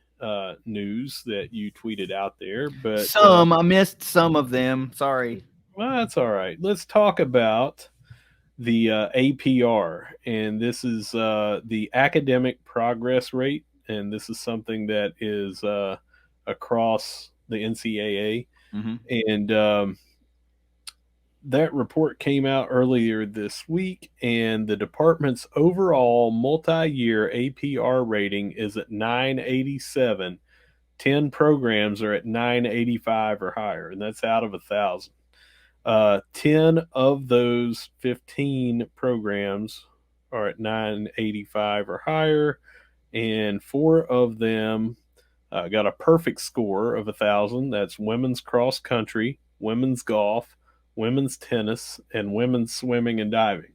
news that you tweeted out there, but I missed some of them. Sorry. well, that's all right. Let's talk about the APR, and this is the academic progress rate, and this is something that is across the NCAA, Hmm. and that report came out earlier this week, and the department's overall multi-year APR rating is at 987. 10 programs are at 985 or higher, and that's out of 1,000. 10 of those 15 programs are at 985 or higher, and 4 of them got a perfect score of 1,000. That's women's cross country, women's golf, women's tennis, and women's swimming and diving.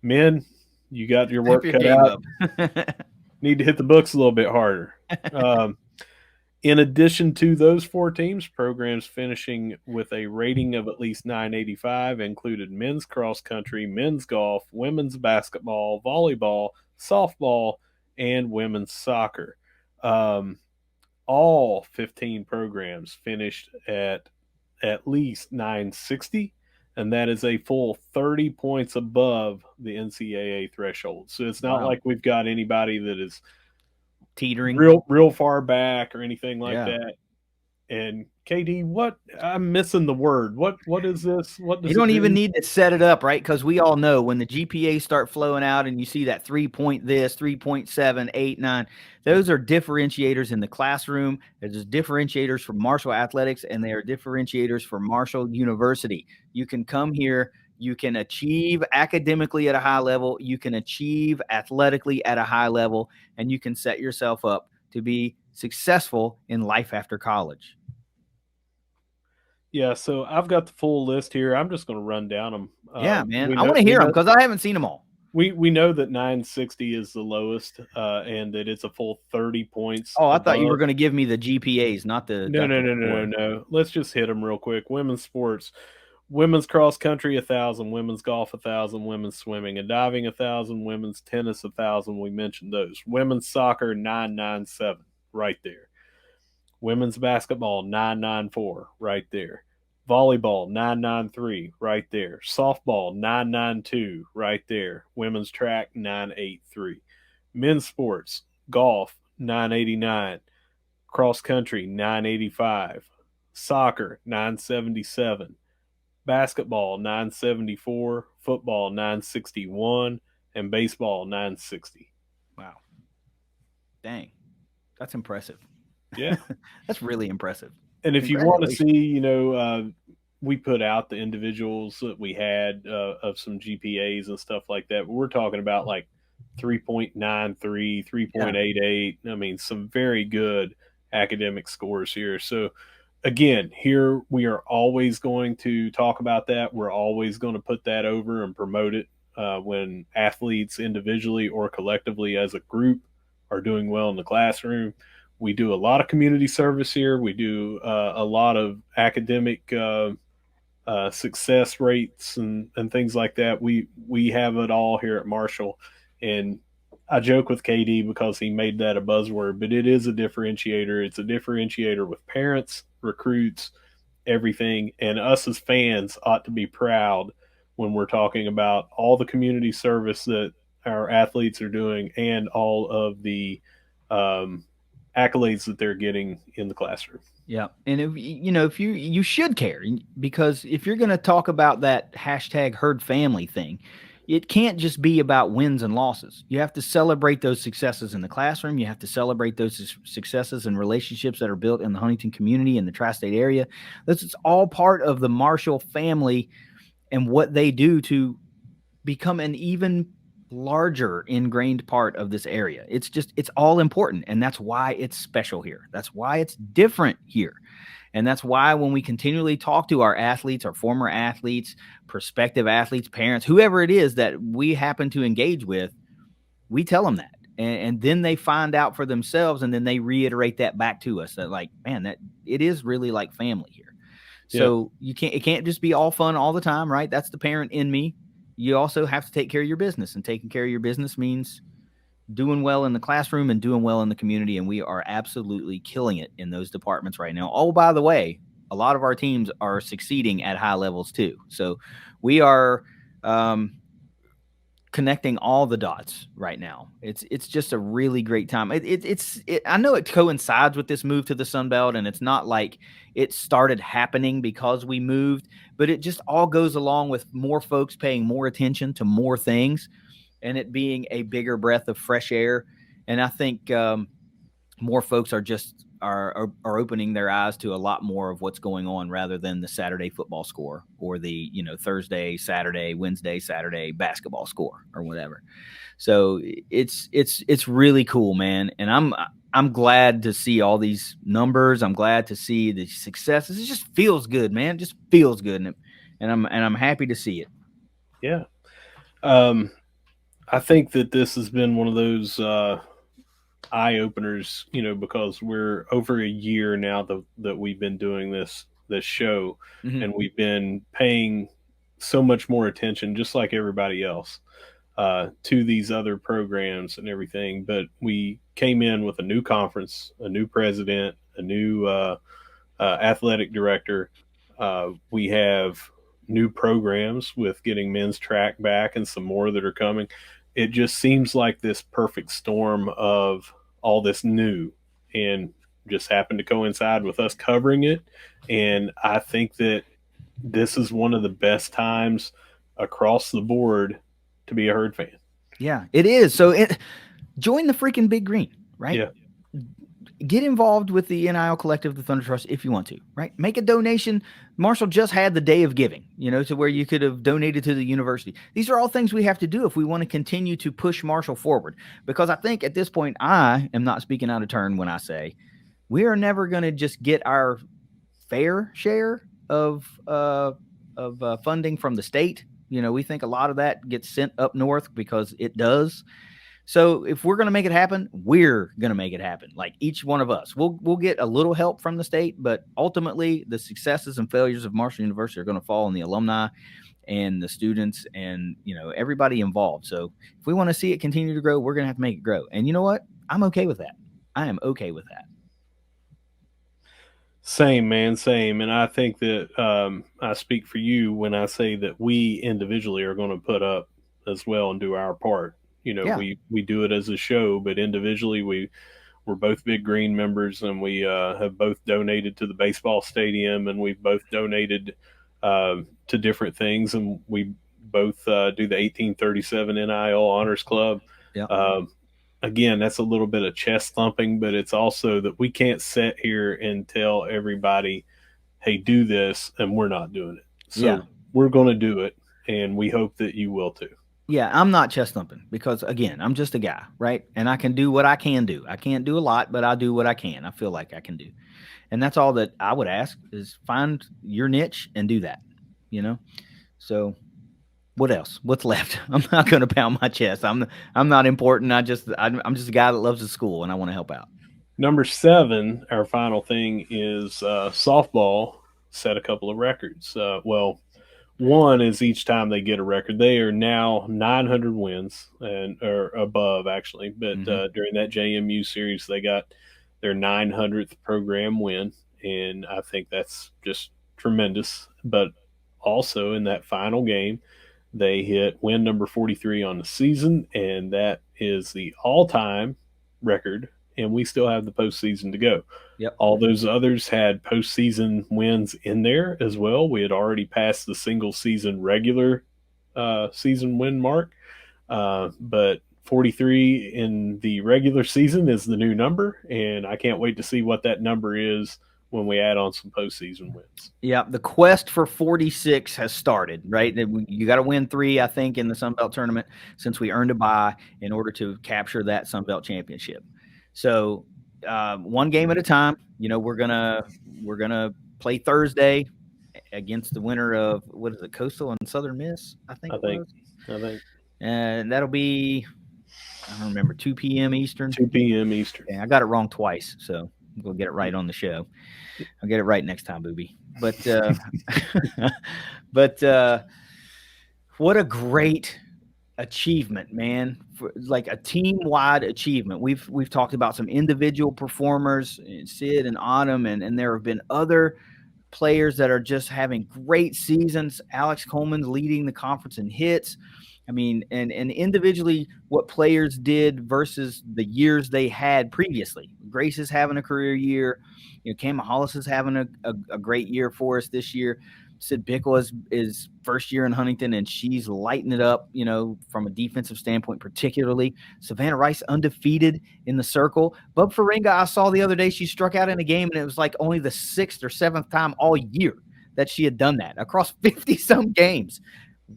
Men, you got your Step work your cut game out. up. Need to hit the books a little bit harder. Um, in addition to those 4 teams, programs finishing with a rating of at least 985 included men's cross country, men's golf, women's basketball, volleyball, softball, and women's soccer. Um, all 15 programs finished at least 960, and that is a full 30 points above the NCAA threshold. So it's not Wow. like we've got anybody that is Teetering. real far back or anything like Yeah. that. And KD, what, I'm missing the word. What is this? What You does it don't even do? need to set it up, right? Because we all know when the GPAs start flowing out and you see that 3 point this, 3.7, 8, 9, those are differentiators in the classroom. They're just differentiators for Marshall Athletics, and they are differentiators for Marshall University. You can come here, you can achieve academically at a high level, you can achieve athletically at a high level, and you can set yourself up to be successful in life after college. Yeah, so I've got the full list here. I'm just going to run down them. Yeah, man. We I know want to we hear them know because I haven't seen them all. we know that 960 is the lowest, and that it's a full 30 points Oh, I thought you were above. going to give me the GPAs, not the No, not no, the no, no, no, score. no. Let's just hit them real quick. Women's sports: women's cross country 1,000, women's golf 1,000, women's swimming and diving 1,000, women's tennis 1,000. We mentioned those. Women's soccer 997, right there. Women's basketball 994, right there. Volleyball 993, right there. Softball 992, right there. Women's track 983. Men's sports: golf 989, cross country 985, soccer 977, basketball 974, football 961, and baseball 960. Wow. Dang. That's impressive. Yeah. That's really impressive. And if you want to Congratulations. see, we put out the individuals that we had of some GPAs and stuff like that. But we're talking about like 3.93, Yeah. 3.88. I mean, some very good academic scores here. So, again, here we are always going to talk about that. We're always going to put that over and promote it when athletes individually or collectively as a group are doing well in the classroom. We do a lot of community service here. We do a lot of academic success rates and things like that. We have it all here at Marshall, and I joke with KD because he made that a buzzword, but it is a differentiator. It's a differentiator with parents, recruits, everything, and us as fans ought to be proud when we're talking about all the community service that our athletes are doing and all of the um, accolades that they're getting in the classroom. Yeah, and if you should care, because if you're going to talk about that hashtag herd family thing, it can't just be about wins and losses. You have to celebrate those successes in the classroom. You have to celebrate those successes and relationships that are built in the Huntington community and the tri-state area. This is all part of the Marshall family and what they do to become an even larger ingrained part of this area. It's all important, and that's why it's special here. That's why it's different here. And that's why when we continually talk to our athletes, our former athletes, prospective athletes, parents, whoever it is that we happen to engage with, we tell them that. And then they find out for themselves, and then they reiterate that back to us that, like, man, that it is really like family here. Yeah. So it can't just be all fun all the time, right? That's the parent in me. You also have to take care of your business, and taking care of your business means doing well in the classroom and doing well in the community. And we are absolutely killing it in those departments right now. Oh, by the way, a lot of our teams are succeeding at high levels too. So we are connecting all the dots right now. It's just a really great time. I know it coincides with this move to the Sun Belt, and it's not like it started happening because we moved, but it just all goes along with more folks paying more attention to more things, and it being a bigger breath of fresh air. And I think more folks are opening their eyes to a lot more of what's going on, rather than the Saturday football score or the Thursday, Saturday, Wednesday, Saturday basketball score or whatever. So it's really cool, man. And I'm glad to see all these numbers. I'm glad to see the successes. It just feels good, man. It just feels good, and I'm happy to see it. Yeah. Um, I think that this has been one of those eye openers, because we're over a year now that we've been doing this show, Mm-hmm. and we've been paying so much more attention, just like everybody else, to these other programs and everything. But we came in with a new conference, a new president, a new athletic director. We have new programs with getting men's track back and some more that are coming. It just seems like this perfect storm of all this new, and just happened to coincide with us covering it. And I think that this is one of the best times across the board to be a Herd fan. Yeah, it is. So join the freaking Big Green, right? Yeah. Get involved with the NIL Collective, the Thunder Trust, if you want to, right? Make a donation. Marshall just had the day of giving, to where you could have donated to the university. These are all things we have to do if we want to continue to push Marshall forward. Because I think at this point, I am not speaking out of turn when I say we are never going to just get our fair share of funding from the state. We think a lot of that gets sent up north because it does. So if we're going to make it happen, we're going to make it happen. Like each one of us, we'll get a little help from the state, but ultimately the successes and failures of Marshall University are going to fall on the alumni and the students and everybody involved. So if we want to see it continue to grow, we're going to have to make it grow. And you know what? I'm okay with that. I am okay with that. Same, man, same. And I think that I speak for you when I say that we individually are going to put up as well and do our part. Yeah. We do it as a show, but individually we're both Big Green members, and we have both donated to the baseball stadium, and we've both donated to different things, and we both do the 1837 NIL Honors Club. Yeah. Again, that's a little bit of chest thumping, but it's also that we can't sit here and tell everybody, hey, do this, and we're not doing it. So Yeah. we're going to do it, and we hope that you will too. Yeah, I'm not chest thumping because again, I'm just a guy, right? And I can do what I can do. I can't do a lot, but I'll do what I can. I feel like I can do. And that's all that I would ask is find your niche and do that, you know? So what else? What's left? I'm not going to pound my chest. I'm not important. I'm just a guy that loves the school and I want to help out. Number 7, our final thing is softball set a couple of records. Well, one is each time they get a record, they are now 900 wins and or above actually. But during that JMU series, they got their 900th program win, and I think that's just tremendous. But also in that final game, they hit win number 43 on the season, and that is the all-time record and we still have the postseason to go. Yep. All those others had postseason wins in there as well. We had already passed the single season regular season win mark, but 43 in the regular season is the new number, and I can't wait to see what that number is when we add on some postseason wins. Yeah, the quest for 46 has started, right? You got to win 3, I think, in the Sun Belt tournament since we earned a bye in order to capture that Sun Belt championship. So, one game at a time. We're gonna play Thursday against the winner of, what is it, Coastal and Southern Miss, I think I it think, was. I think, And that'll be, I don't remember, 2 p.m. Eastern. 2 p.m. Eastern. Yeah, I got it wrong twice, so we'll get it right on the show. I'll get it right next time, Booby. But but what a great achievement, man! Like a team-wide achievement. We've talked about some individual performers, Sid and Autumn, and there have been other players that are just having great seasons. Alex Coleman's leading the conference in hits. I mean, and individually, what players did versus the years they had previously. Grace is having a career year. Cam Hollis is having a great year for us this year. Sid Bickle is first year in Huntington, and she's lighting it up, from a defensive standpoint, particularly. Savannah Rice undefeated in the circle. Bub Faringa, I saw the other day, she struck out in a game, and it was like only the 6th or 7th time all year that she had done that across 50-some games.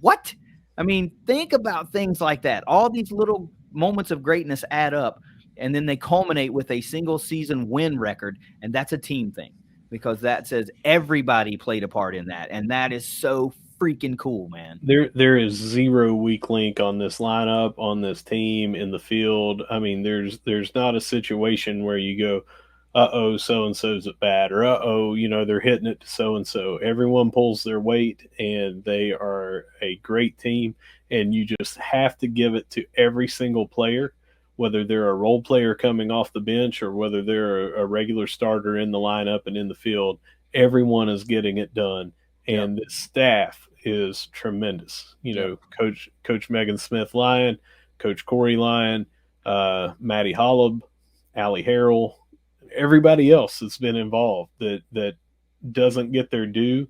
What? I mean, think about things like that. All these little moments of greatness add up, and then they culminate with a single season win record, and that's a team thing because that says everybody played a part in that, and that is so freaking cool, man. There is zero weak link on this lineup, on this team, in the field. I mean, there's not a situation where you go, uh-oh, so-and-so's at bat, or uh-oh, they're hitting it to so-and-so. Everyone pulls their weight, and they are a great team, and you just have to give it to every single player, whether they're a role player coming off the bench or whether they're a regular starter in the lineup and in the field. Everyone is getting it done, and the staff is tremendous. Coach Megan Smith Lyon, Coach Corey Lyon, Maddie Holub, Allie Harrell, everybody else that's been involved that doesn't get their due.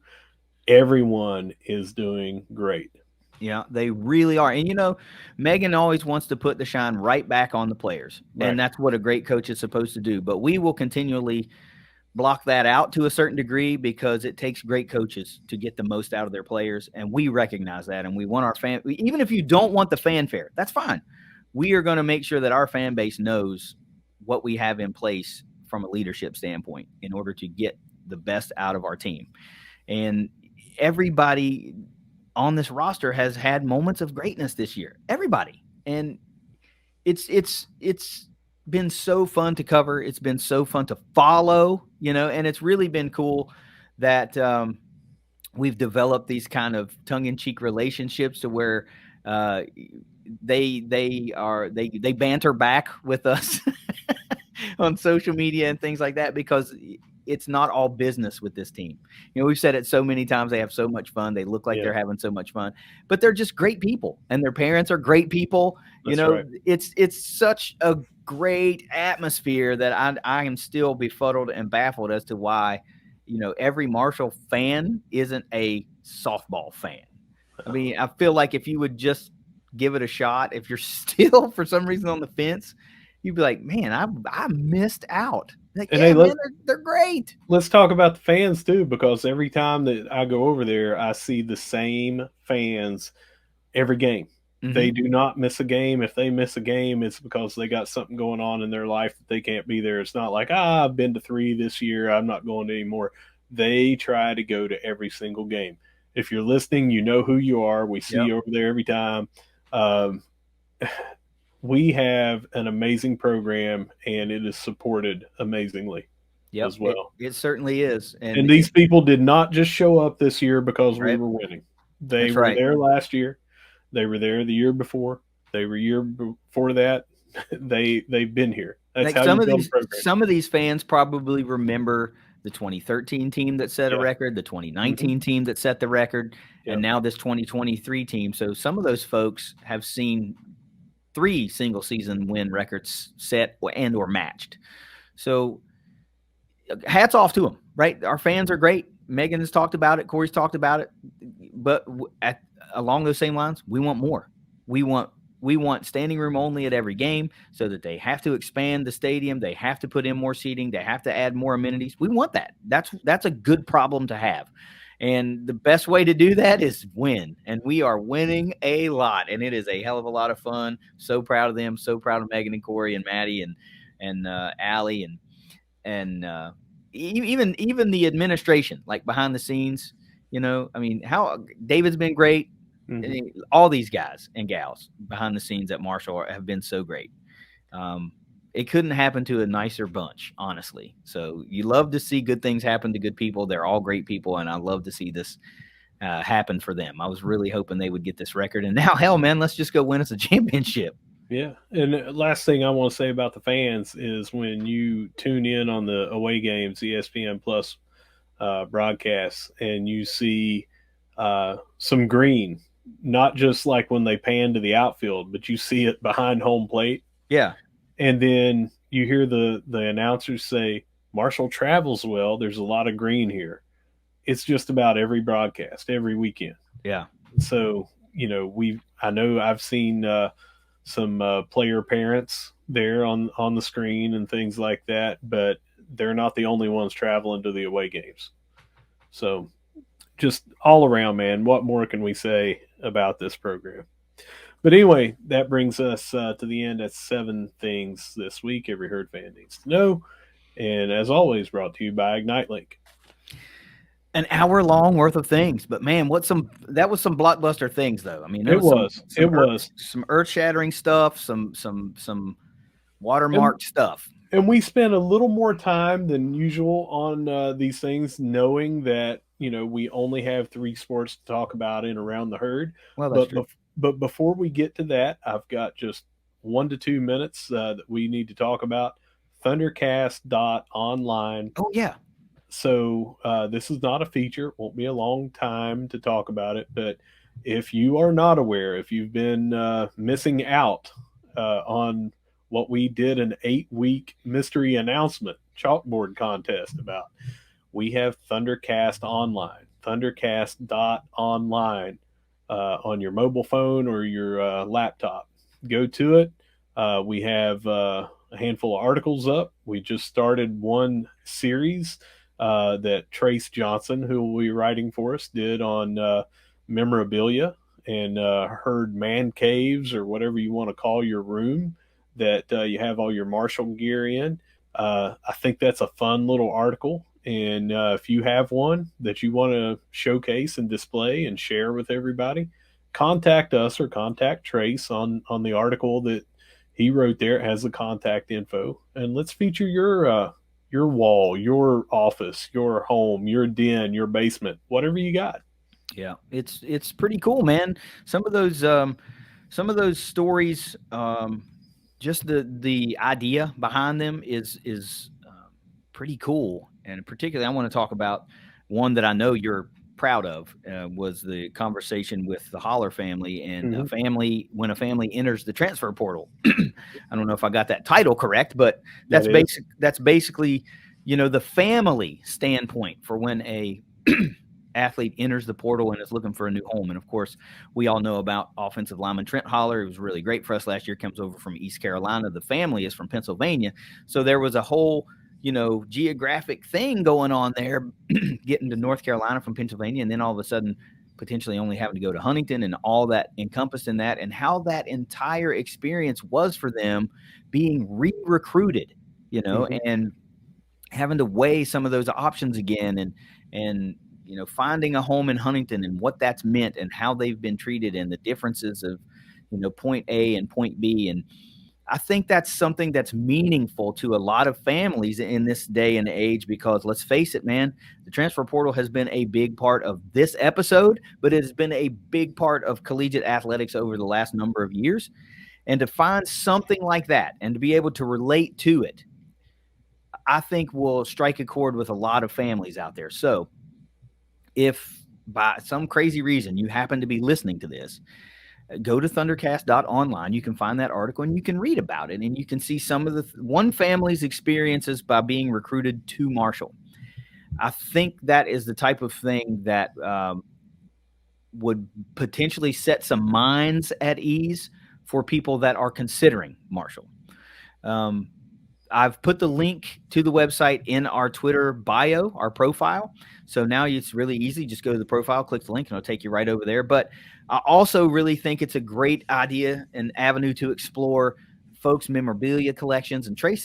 Everyone is doing great. Yeah, they really are. And, Megan always wants to put the shine right back on the players. Right. And that's what a great coach is supposed to do. But we will continually block that out to a certain degree because it takes great coaches to get the most out of their players. And we recognize that. And we want our even if you don't want the fanfare, that's fine. We are going to make sure that our fan base knows what we have in place from a leadership standpoint in order to get the best out of our team. And everybody on this roster has had moments of greatness this year. Everybody. And it's been so fun to cover. It's been so fun to follow, and it's really been cool that we've developed these kind of tongue-in-cheek relationships to where they banter back with us on social media and things like that because it's not all business with this team. We've said it so many times. They have so much fun. They look like they're having so much fun, but they're just great people, and their parents are great people. That's right. It's such a great atmosphere that I am still befuddled and baffled as to why, every Marshall fan isn't a softball fan. I mean, I feel like if you would just give it a shot, if you're still for some reason on the fence, you'd be like, man, I missed out. Like, and yeah, man, they're great. Let's talk about the fans too, because every time that I go over there, I see the same fans every game. Mm-hmm. They do not miss a game. If they miss a game, it's because they got something going on in their life that they can't be there. It's not like, I've been to 3 this year, I'm not going to anymore. They try to go to every single game. If you're listening, you know who you are. We see you over there every time. We have an amazing program, and it is supported amazingly as well. It certainly is. And these people did not just show up this year because we were winning. They were there last year. They were there the year before. They were year before that. They've been here. That's how you build a program. Some of these fans probably remember the 2013 team that set a record, the 2019 team that set the record, and now this 2023 team. So some of those folks have seen 3 single season win records set and or matched. So hats off to them, right? Our fans are great. Megan has talked about it. Corey's talked about it. But along those same lines, we want more. We want standing room only at every game, so that they have to expand the stadium. They have to put in more seating. They have to add more amenities. We want that. That's a good problem to have. And the best way to do that is win. And we are winning a lot. And it is a hell of a lot of fun. So proud of them. So proud of Megan and Corey and Maddie and Allie and even the administration, like behind the scenes. I mean, how David's been great. Mm-hmm. All these guys and gals behind the scenes at Marshall have been so great. It couldn't happen to a nicer bunch, honestly. So you love to see good things happen to good people. They're all great people, and I love to see this happen for them. I was really hoping they would get this record, and now, hell, man, let's just go win us a championship. Yeah, and last thing I want to say about the fans is when you tune in on the away games, ESPN Plus broadcasts, and you see some green, not just like when they pan to the outfield, but you see it behind home plate. Yeah. And then you hear the announcers say, Marshall travels well. There's a lot of green here. It's just about every broadcast, every weekend. Yeah. So, I know I've seen some player parents there on the screen and things like that, but they're not the only ones traveling to the away games. So just all around, man, what more can we say about this program? But anyway, that brings us to the end. That's 7 things this week every Herd fan needs to know. And as always, brought to you by Ignite Link. An hour long worth of things, but man, that was some blockbuster things, though. I mean, it was some earth shattering stuff, some watermarked stuff. And we spent a little more time than usual on these things, knowing that we only have 3 sports to talk about in around the herd. Well, that's true. But before we get to that, I've got just 1 to 2 minutes that we need to talk about. ThunderCast.Online. Oh, yeah. So this is not a feature. It won't be a long time to talk about it. But if you are not aware, if you've been missing out on what we did an 8-week mystery announcement chalkboard contest about, we have ThunderCast.Online. ThunderCast.Online on your mobile phone or your laptop. Go to it. We have a handful of articles up. We just started one series that Trace Johnson, who will be writing for us, did on memorabilia and herd man caves, or whatever you want to call your room that you have all your Marshall gear in. I think that's a fun little article. And if you have one that you want to showcase and display and share with everybody, contact us or contact Trace on the article that he wrote there. It has the contact info. And let's feature your wall, your office, your home, your den, your basement, whatever you got. Yeah, it's pretty cool, man. Some of those stories, just the idea behind them is pretty cool. And particularly, I want to talk about one that I know you're proud of, was the conversation with the Holler family and when a family enters the transfer portal. I don't know if I got that title correct, but that's basically, the family standpoint for when a athlete enters the portal and is looking for a new home. And of course, we all know about offensive lineman Trent Holler. It was really great for us last year. Comes over from East Carolina. The family is from Pennsylvania. So there was a whole geographic thing going on there, getting to North Carolina from Pennsylvania, and then all of a sudden potentially only having to go to Huntington, and all that encompassed in that, and how that entire experience was for them being re-recruited, and having to weigh some of those options again, and finding a home in Huntington and what that's meant and how they've been treated and the differences of, point A and point B. And I think that's something that's meaningful to a lot of families in this day and age, because let's face it, man, the transfer portal has been a big part of this episode, but it has been a big part of collegiate athletics over the last number of years. And to find something like that and to be able to relate to it, I think will strike a chord with a lot of families out there. So if by some crazy reason you happen to be listening to this Go to ThunderCast.Online. You can find that article and you can read about it, and you can see some of the one family's experiences by being recruited to Marshall. I think that is the type of thing that would potentially set some minds at ease for people that are considering Marshall. Um, I've put the link to the website in our Twitter bio, our profile. So now it's really easy. Just go to the profile, click the link, and it'll take you right over there. But I also really think it's a great idea and avenue to explore folks' memorabilia collections. And Trace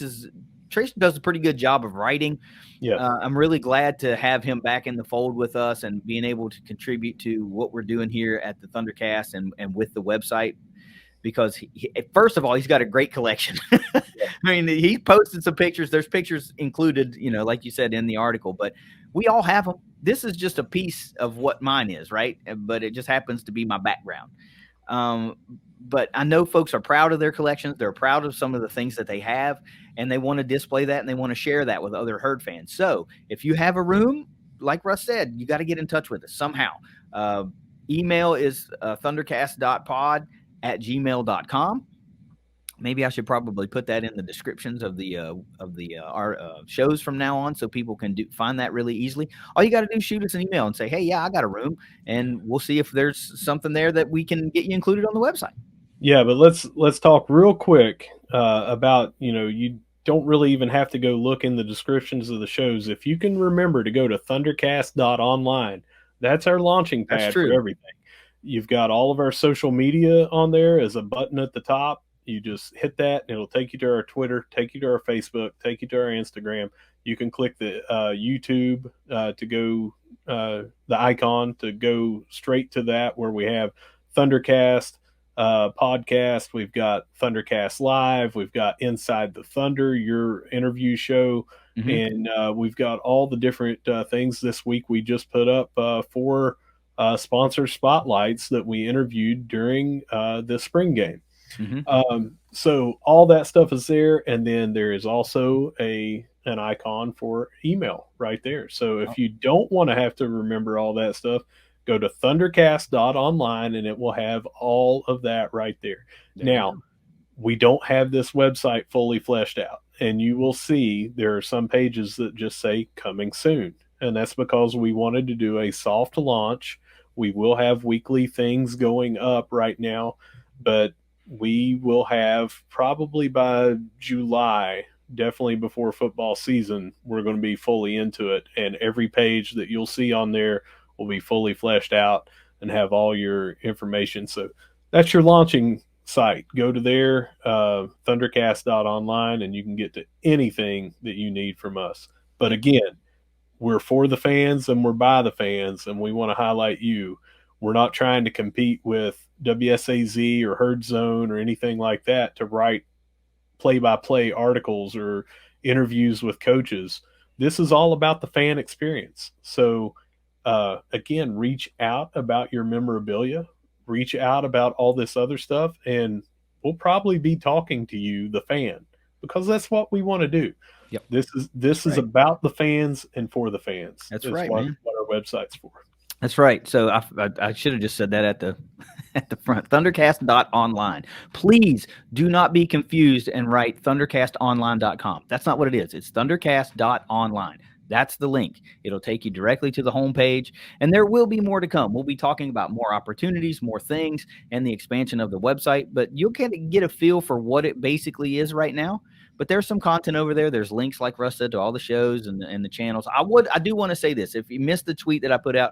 does a pretty good job of writing. Yes. I'm really glad to have him back in the fold with us and being able to contribute to what we're doing here at the Thundercast and with the website, because first of all, he's got a great collection. I mean, he posted some pictures. There's pictures included, like you said, in the article, but we all have them. This is just a piece of what mine is, right? But it just happens to be my background. But I know folks are proud of their collections. They're proud of some of the things that they have, and they want to display that and they want to share that with other herd fans. So if you have a room, like Russ said, you got to get in touch with us somehow. Email is thundercast.pod@gmail.com. Maybe I should probably put that in the descriptions of our shows from now on, so people can find that really easily. All you got to do is shoot us an email and say, "Hey, yeah, I got a room," and we'll see if there's something there that we can get you included on the website. Yeah, but let's talk real quick about, you don't really even have to go look in the descriptions of the shows. If you can remember to go to ThunderCast.Online, that's our launching pad for everything. You've got all of our social media on there as a button at the top. You just hit that, and it'll take you to our Twitter, take you to our Facebook, take you to our Instagram. You can click the YouTube to go, the icon to go straight to that, where we have Thundercast podcast. We've got ThunderCast Live. We've got Inside the Thunder, your interview show. And we've got all the different things. This week we just put up 4 sponsor spotlights that we interviewed during the spring game. So all that stuff is there, and then there is also an icon for email right there. So if you don't want to have to remember all that stuff, go to ThunderCast.Online, and it will have all of that right there. Now, we don't have this website fully fleshed out, and you will see there are some pages that just say coming soon, and that's because we wanted to do a soft launch. We will have weekly things going up right now, but we will have probably by July, definitely before football season, we're going to be fully into it, and every page that you'll see on there will be fully fleshed out and have all your information. So that's your launching site. Go to there, ThunderCast.Online, and you can get to anything that you need from us. But again, we're for the fans and we're by the fans, and we want to highlight you. We're not trying to compete with WSAZ or Herd Zone or anything like that to write play-by-play articles or interviews with coaches. This is all about the fan experience. So again, reach out about your memorabilia, reach out about all this other stuff, and we'll probably be talking to you, the fan, because that's what we want to do. Yep. This is about the fans and for the fans. That's right, man. What our website's for. That's right. So I should have just said that at the front. ThunderCast.Online. Please do not be confused and write ThunderCast.Online.com. That's not what it is. It's ThunderCast.Online. That's the link. It'll take you directly to the homepage, and there will be more to come. We'll be talking about more opportunities, more things, and the expansion of the website, but you'll kind of get a feel for what it basically is right now. But there's some content over there. There's links, like Russ said, to all the shows and the channels. I do want to say this. If you missed the tweet that I put out,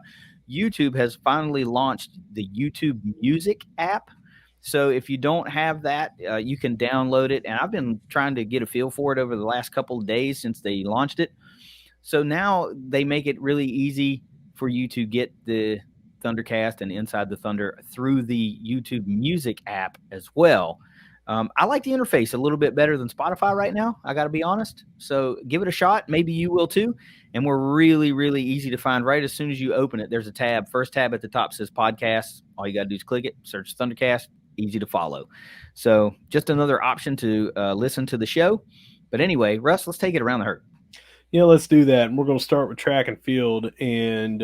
YouTube has finally launched the YouTube Music app. So if you don't have that, you can download it. And I've been trying to get a feel for it over the last couple of days since they launched it. So now they make it really easy for you to get the Thundercast and Inside the Thunder through the YouTube Music app as well. I like the interface a little bit better than Spotify right now, I got to be honest. So give it a shot. Maybe you will too. And we're really, really easy to find. Right as soon as you open it, there's a tab. First tab at the top says podcasts. All you got to do is click it, search Thundercast, easy to follow. So just another option to listen to the show. But anyway, Russ, let's take it around the herd. Yeah, let's do that. And we're going to start with track and field. And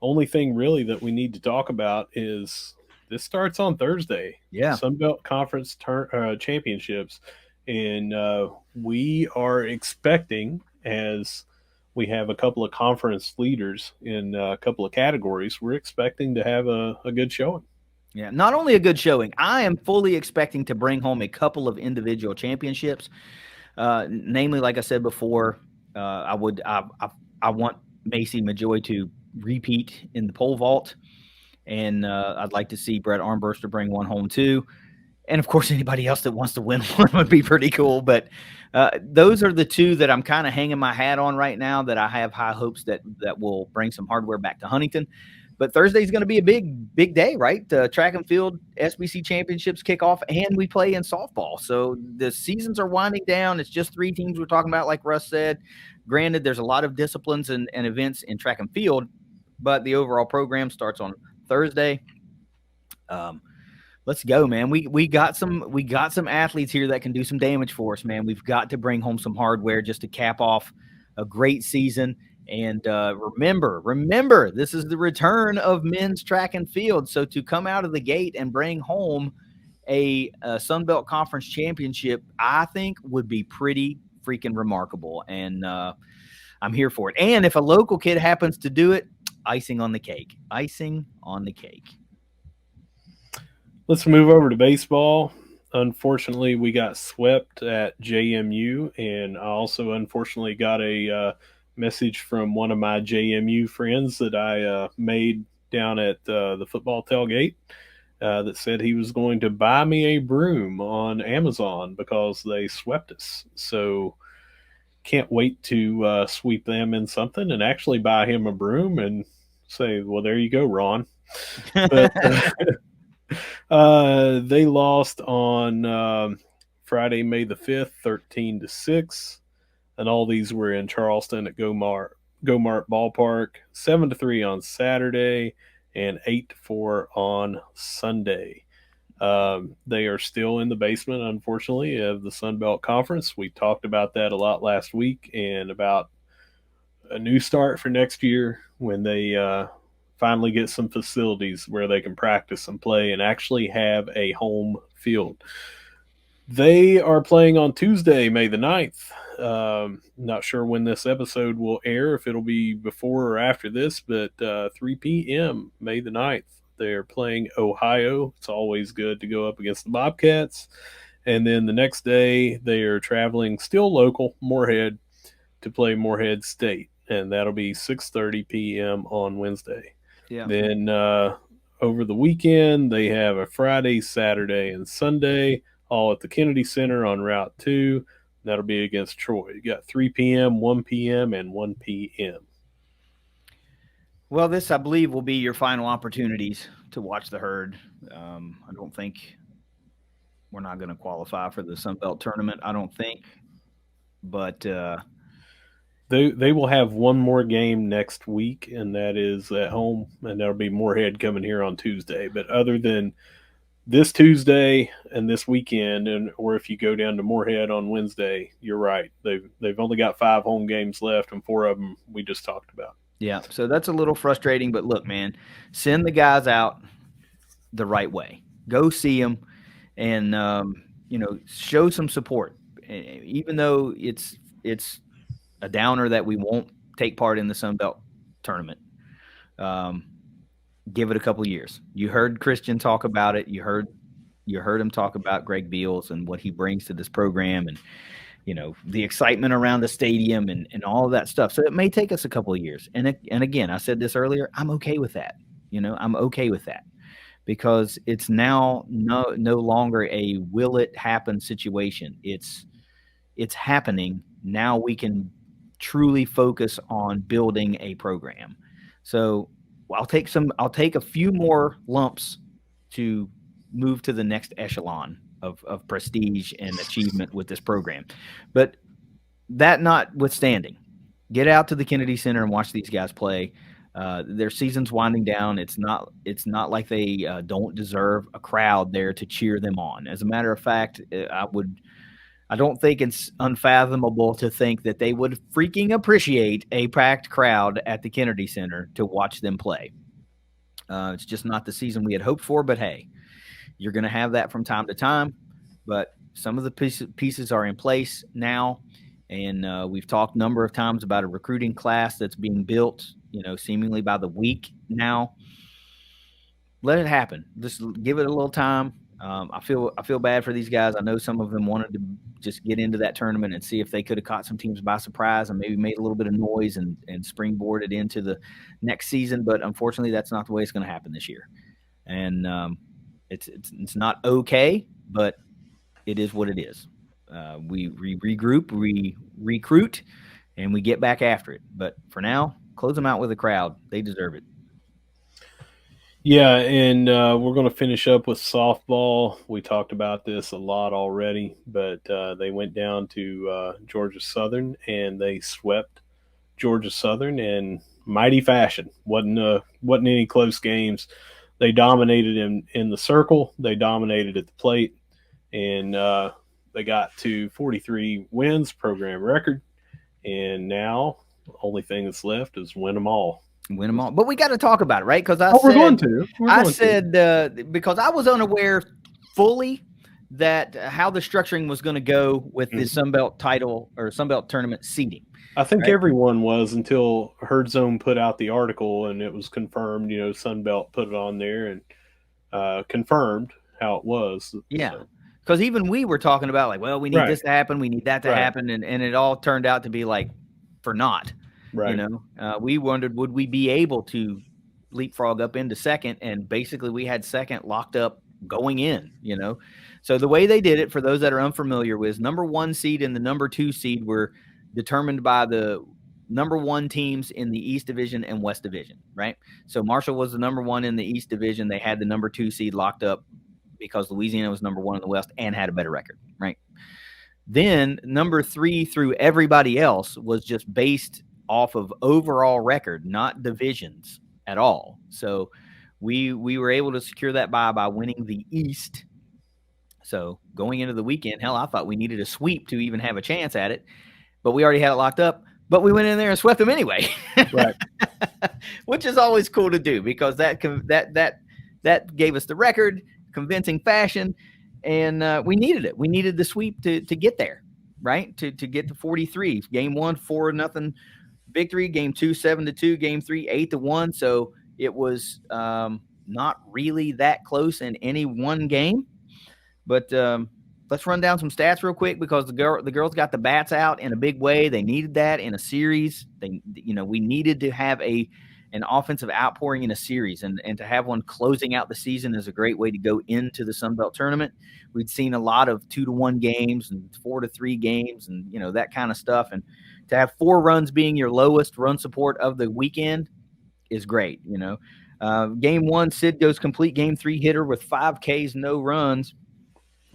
only thing really that we need to talk about is this starts on Thursday. Yeah. Sun Belt Conference championships, and we are expecting, as we have a couple of conference leaders in a couple of categories, we're expecting to have a good showing. Yeah, not only a good showing, I am fully expecting to bring home a couple of individual championships. Namely, like I said before, I want Macy Majoy to repeat in the pole vault, and I'd like to see Brett Armburster bring one home too. And of course, anybody else that wants to win one would be pretty cool. But those are the two that I'm kind of hanging my hat on right now. That I have high hopes that will bring some hardware back to Huntington. But Thursday's going to be a big day, right? Track and field SBC championships kick off, and we play in softball. So the seasons are winding down. It's just 3 teams we're talking about, like Russ said. Granted, there's a lot of disciplines and events in track and field, but the overall program starts on Thursday. Let's go, man. We got some athletes here that can do some damage for us, man. We've got to bring home some hardware just to cap off a great season. And remember, this is the return of men's track and field. So to come out of the gate and bring home a Sun Belt Conference championship, I think would be pretty freaking remarkable. And I'm here for it. And if a local kid happens to do it, icing on the cake. Icing on the cake. Let's move over to baseball. Unfortunately, we got swept at JMU, and I also unfortunately got a message from one of my JMU friends that I made down at the football tailgate that said he was going to buy me a broom on Amazon because they swept us. So can't wait to sweep them in something and actually buy him a broom and say, well, there you go, Ron. But they lost on Friday, May the 5th, 13-6. And all these were in Charleston at Gomart Ballpark. 7-3 on Saturday and 8-4 on Sunday. They are still in the basement, unfortunately, of the Sun Belt Conference. We talked about that a lot last week and about a new start for next year when they finally get some facilities where they can practice and play and actually have a home field. They are playing on Tuesday, May the 9th. Not sure when this episode will air, if it'll be before or after this, but 3 p.m., May the 9th. They're playing Ohio. It's always good to go up against the Bobcats. And then the next day, they are traveling, still local, Moorhead, to play Moorhead State. And that'll be 6:30 p.m. on Wednesday. Yeah. Then over the weekend, they have a Friday, Saturday, and Sunday, all at the Kennedy Center on Route 2. That'll be against Troy. You got 3 p.m., 1 p.m., and 1 p.m. Well, this, I believe, will be your final opportunities to watch the Herd. I don't think we're not going to qualify for the Sun Belt tournament, I don't think. But they will have one more game next week, and that is at home, and that'll be Moorhead coming here on Tuesday. But other than this Tuesday and this weekend, or if you go down to Moorhead on Wednesday, you're right. They've only got 5 home games left, and 4 of them we just talked about. Yeah, so that's a little frustrating. But look, man, send the guys out the right way. Go see them, and show some support. Even though it's a downer that we won't take part in the Sun Belt tournament. Give it a couple years. You heard Christian talk about it. You heard him talk about Greg Beals and what he brings to this program, and the excitement around the stadium and all of that stuff. So it may take us a couple of years. And again, I said this earlier, I'm okay with that. I'm okay with that, because it's now no longer a will it happen situation. It's happening. Now we can truly focus on building a program. So I'll take a few more lumps to move to the next echelon of prestige and achievement with this program. But that notwithstanding, get out to the Kennedy Center and watch these guys play. Their season's winding down. It's not like they don't deserve a crowd there to cheer them on. As a matter of fact, I don't think it's unfathomable to think that they would freaking appreciate a packed crowd at the Kennedy Center to watch them play. It's just not the season we had hoped for, but hey, you're going to have that from time to time. But some of the pieces are in place now. And we've talked a number of times about a recruiting class that's being built, seemingly by the week now. Let it happen. Just give it a little time. I feel bad for these guys. I know some of them wanted to just get into that tournament and see if they could have caught some teams by surprise and maybe made a little bit of noise and springboarded into the next season. But unfortunately, that's not the way it's going to happen this year. And it's not okay, but it is what it is. We regroup, we recruit, and we get back after it. But for now, close them out with a crowd. They deserve it. Yeah, and we're going to finish up with softball. We talked about this a lot already, but they went down to Georgia Southern and they swept Georgia Southern in mighty fashion. Wasn't any close games. They dominated in the circle. They dominated at the plate, and they got to 43 wins, program record. And now the only thing that's left is win them all. Win them all. But we got to talk about it, right? Because we're going to. Because I was unaware fully that how the structuring was going to go with the Sunbelt title or Sunbelt tournament seeding. I think everyone was until Herd Zone put out the article and it was confirmed. Sunbelt put it on there and confirmed how it was. Yeah. Because even we were talking about like, well, we need this to happen. We need that to happen. And it all turned out to be like for naught. Right. We wondered, would we be able to leapfrog up into second? And basically we had second locked up going in, So the way they did it, for those that are unfamiliar with, number 1 seed and the number 2 seed were determined by the number 1 teams in the East Division and West Division, right? So Marshall was the number 1 in the East Division. They had the number 2 seed locked up because Louisiana was number 1 in the West and had a better record, right? Then number 3 through everybody else was just based off of overall record, not divisions at all. So we were able to secure that by winning the East. So going into the weekend, hell, I thought we needed a sweep to even have a chance at it, but we already had it locked up. But we went in there and swept them anyway, right? Which is always cool to do because that gave us the record, convincing fashion, and we needed it. We needed the sweep to get there, right? To get to 43. Game 1, 4-0 victory. Game 2, 7-2. Game 3, 8-1. So it was not really that close in any one game. But let's run down some stats real quick because the girls got the bats out in a big way. They needed that in a series. We needed to have an offensive outpouring in a series, and to have one closing out the season is a great way to go into the Sunbelt tournament. We'd seen a lot of 2-1 games and 4-3 games and that kind of stuff, and to have 4 runs being your lowest run support of the weekend is great. Game 1, Sid goes complete. Game 3 hitter with 5 Ks, no runs.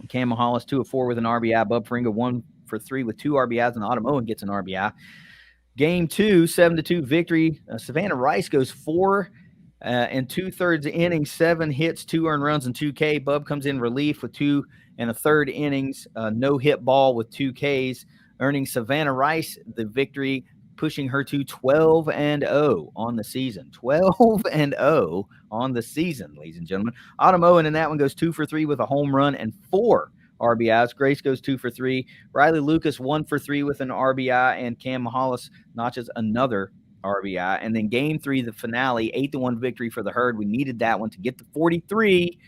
Cam Hollis 2 of 4 with an RBI. Bub Fringa 1 for 3 with 2 RBIs, and Autumn Owen gets an RBI. Game 2, 7-2 victory. Savannah Rice goes 4 and 2/3 innings, 7 hits, 2 earned runs, and 2 K. Bub comes in relief with 2 1/3 innings, no hit ball with 2 Ks, earning Savannah Rice the victory, pushing her to 12-0 on the season. 12-0 on the season, ladies and gentlemen. Autumn Owen in that one goes 2 for 3 with a home run and 4 RBIs. Grace goes 2 for 3. Riley Lucas 1 for 3 with an RBI, and Cam Mahalis notches another RBI. And then game 3, the finale, 8-1 victory for the Herd. We needed that one to get to 43.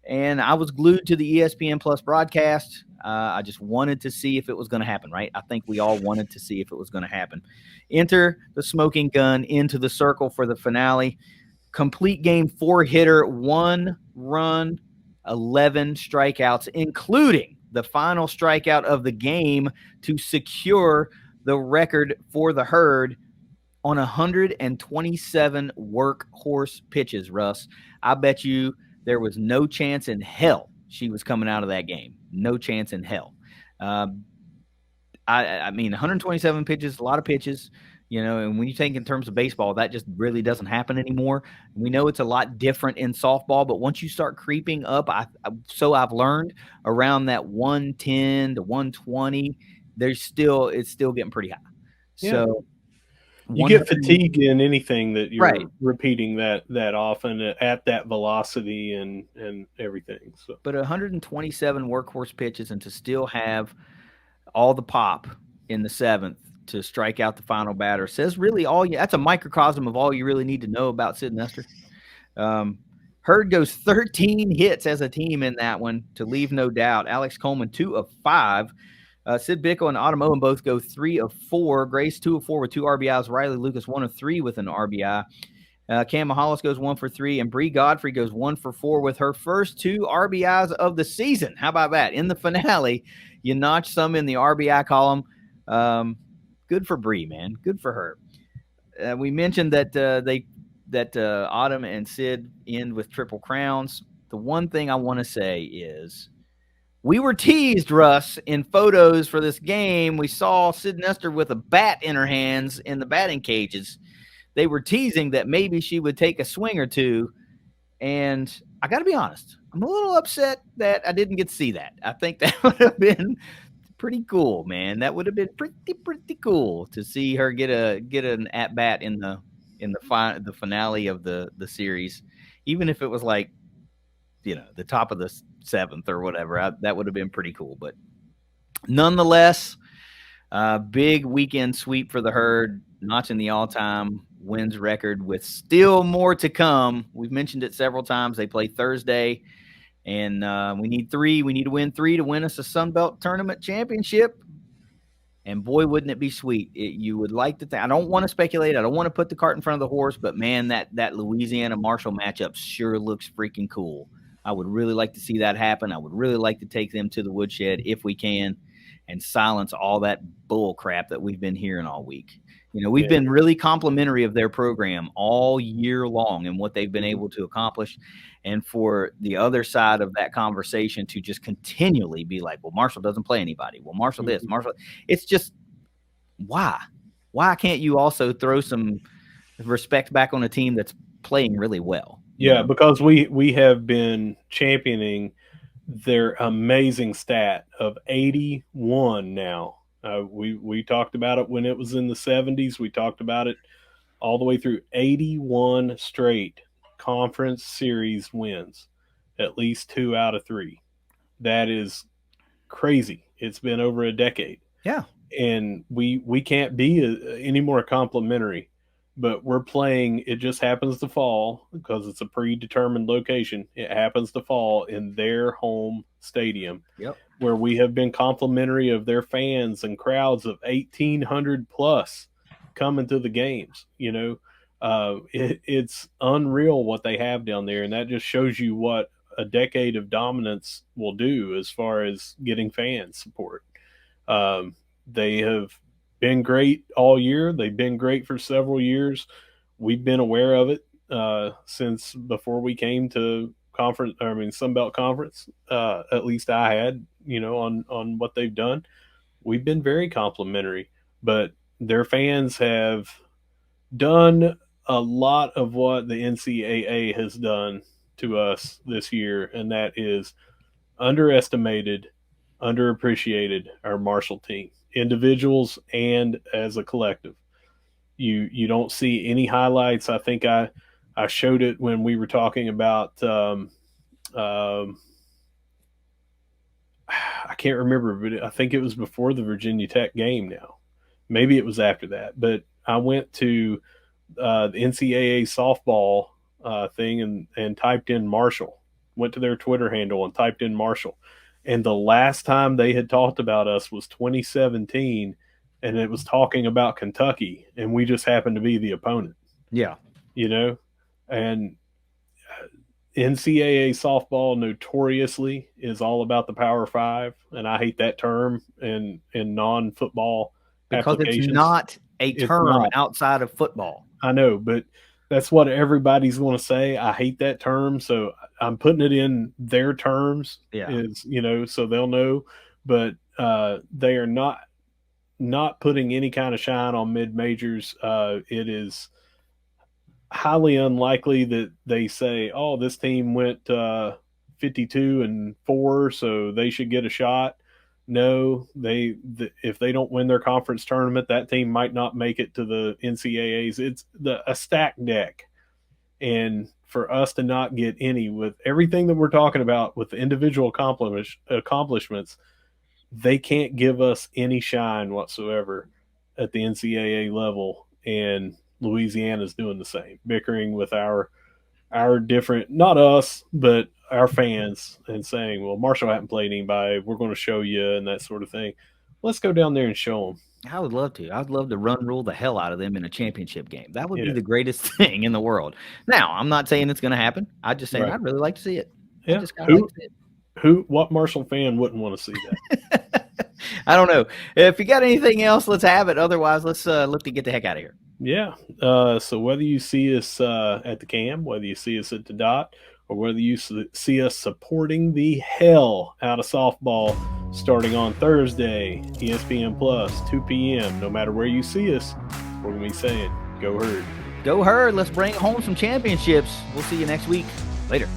And I was glued to the ESPN Plus broadcast. I just wanted to see if it was going to happen, right? I think we all wanted to see if it was going to happen. Enter the smoking gun into the circle for the finale. Complete game 4 hitter, 1 run, 11 strikeouts, including the final strikeout of the game to secure the record for the Herd on 127 workhorse pitches, Russ. I bet you there was no chance in hell she was coming out of that game. No chance in hell. I mean, 127 pitches, a lot of pitches, and when you think in terms of baseball, that just really doesn't happen anymore. We know it's a lot different in softball, but once you start creeping up, I've learned around that 110 to 120, it's still getting pretty high. Yeah. So You get 100 fatigue in anything that right. you're repeating that often at that velocity and everything. So But 127 workhorse pitches and to still have all the pop in the seventh to strike out the final batter says really all you. That's a microcosm of all you really need to know about Sid Nestor. Um, Herd goes 13 hits as a team in that one to leave no doubt. Alex Coleman 2 of 5. Sid Bickle and Otto Moen both go 3 of 4. Grace 2 of 4 with 2 RBIs. Riley Lucas 1 of 3 with an RBI. Cam Mahalis goes 1 for 3, and Bree Godfrey goes 1 for 4 with her first 2 RBIs of the season. How about that? In the finale, you notch some in the RBI column. Good for Bree, man. Good for her. We mentioned that Autumn and Sid end with triple crowns. The one thing I want to say is we were teased, Russ, in photos for this game. We saw Sid Nestor with a bat in her hands in the batting cages. They were teasing that maybe she would take a swing or two. And I got to be honest, I'm a little upset that I didn't get to see that. I think that would have been pretty cool, man. That would have been pretty cool to see her get an at bat in the finale of the series, even if it was like the top of the seventh or whatever. That would have been pretty cool. But nonetheless, big weekend sweep for the Herd, notching the all-time wins record with still more to come. We've mentioned it several times. They play Thursday, and we need 3. We need to win 3 to win us a Sun Belt Tournament championship. And boy, wouldn't it be sweet? You would like to think. I don't want to speculate. I don't want to put the cart in front of the horse, but man, that Louisiana Marshall matchup sure looks freaking cool. I would really like to see that happen. I would really like to take them to the woodshed if we can and silence all that bull crap that we've been hearing all week. We've been really complimentary of their program all year long and what they've been able to accomplish. And for the other side of that conversation to just continually be like, well, Marshall doesn't play anybody. Well, Marshall this, Marshall. It's just, why? Why can't you also throw some respect back on a team that's playing really well? Yeah, because we have been championing their amazing stat of 81 now. We talked about it when it was in the 70s. We talked about it all the way through 81 straight conference series wins, at least 2 out of 3. That is crazy. It's been over a decade. Yeah. And we can't be any more complimentary, but we're playing. It just happens to fall because it's a predetermined location. It happens to fall in their home stadium, Yep. where we have been complimentary of their fans and crowds of 1,800 plus coming to the games. It's unreal what they have down there, and that just shows you what a decade of dominance will do as far as getting fan support. They have been great all year. They've been great for several years. We've been aware of it since before we came to Sun Belt Conference. At least I had, on what they've done. We've been very complimentary, but their fans have done a lot of what the NCAA has done to us this year, and that is underestimated, underappreciated our Marshall team, individuals and as a collective. You don't see any highlights. I think I showed it when we were talking about I can't remember, but I think it was before the Virginia Tech game now. Maybe it was after that. But I went to the NCAA softball thing and typed in Marshall, went to their Twitter handle and typed in Marshall. And the last time they had talked about us was 2017, and it was talking about Kentucky, and we just happened to be the opponent. Yeah. And NCAA softball notoriously is all about the Power Five, and I hate that term in non-football because applications. It's not a term outside of football. I know, but that's what everybody's going to say. I hate that term, so I'm putting it in their terms. Yeah. So they'll know. But they are not putting any kind of shine on mid majors. It is highly unlikely that they say, "Oh, this team went 52-4, so they should get a shot." No, if they don't win their conference tournament, that team might not make it to the NCAAs. It's a stacked deck, and for us to not get any with everything that we're talking about with the individual accomplishments, they can't give us any shine whatsoever at the NCAA level, and Louisiana's doing the same, bickering with our different, not us, but our fans, and saying, well, Marshall hadn't played anybody. We're going to show you, and that sort of thing. Let's go down there and show them. I would love to. I'd love to rule the hell out of them in a championship game. That would be Yeah. the greatest thing in the world. Now, I'm not saying it's going to happen. I'm just saying Right. I'd really like to see it. Yeah. I just kinda like to see it. What Marshall fan wouldn't want to see that? I don't know. If you got anything else, let's have it. Otherwise, let's look to get the heck out of here. Yeah. So whether you see us at the Cam, whether you see us at the Dot, or whether you see us supporting the hell out of softball starting on Thursday, ESPN Plus, 2 p.m., no matter where you see us, we're going to be saying, go Herd. Go Herd. Let's bring home some championships. We'll see you next week. Later.